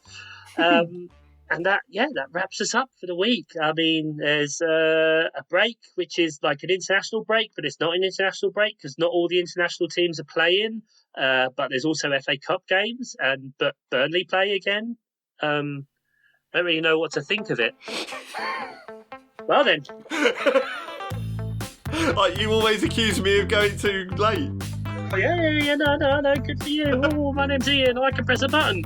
And that wraps us up for the week. I mean, there's a break, which is like an international break, but it's not an international break because not all the international teams are playing. But there's also FA Cup games, but Burnley play again. Don't really know what to think of it. Well then. Like, you always accuse me of going too late. Oh, yeah, no, good for you. Oh, my name's Ian, I can press a button.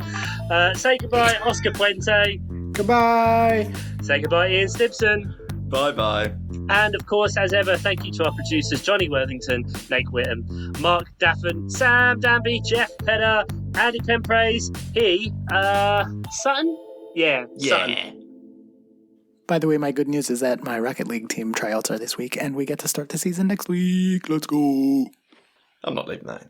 Say goodbye, Oscar Puente. Goodbye. Say goodbye, Ian Stimpson. Bye-bye. And, of course, as ever, thank you to our producers, Johnny Worthington, Nate Whittam, Mark Daffin, Sam Danby, Jeff Pedder, Andy Pempraise, Sutton? Yeah, Sutton. By the way, my good news is that my Rocket League team tryouts are this week, and we get to start the season next week. Let's go. I'm not leaving that in.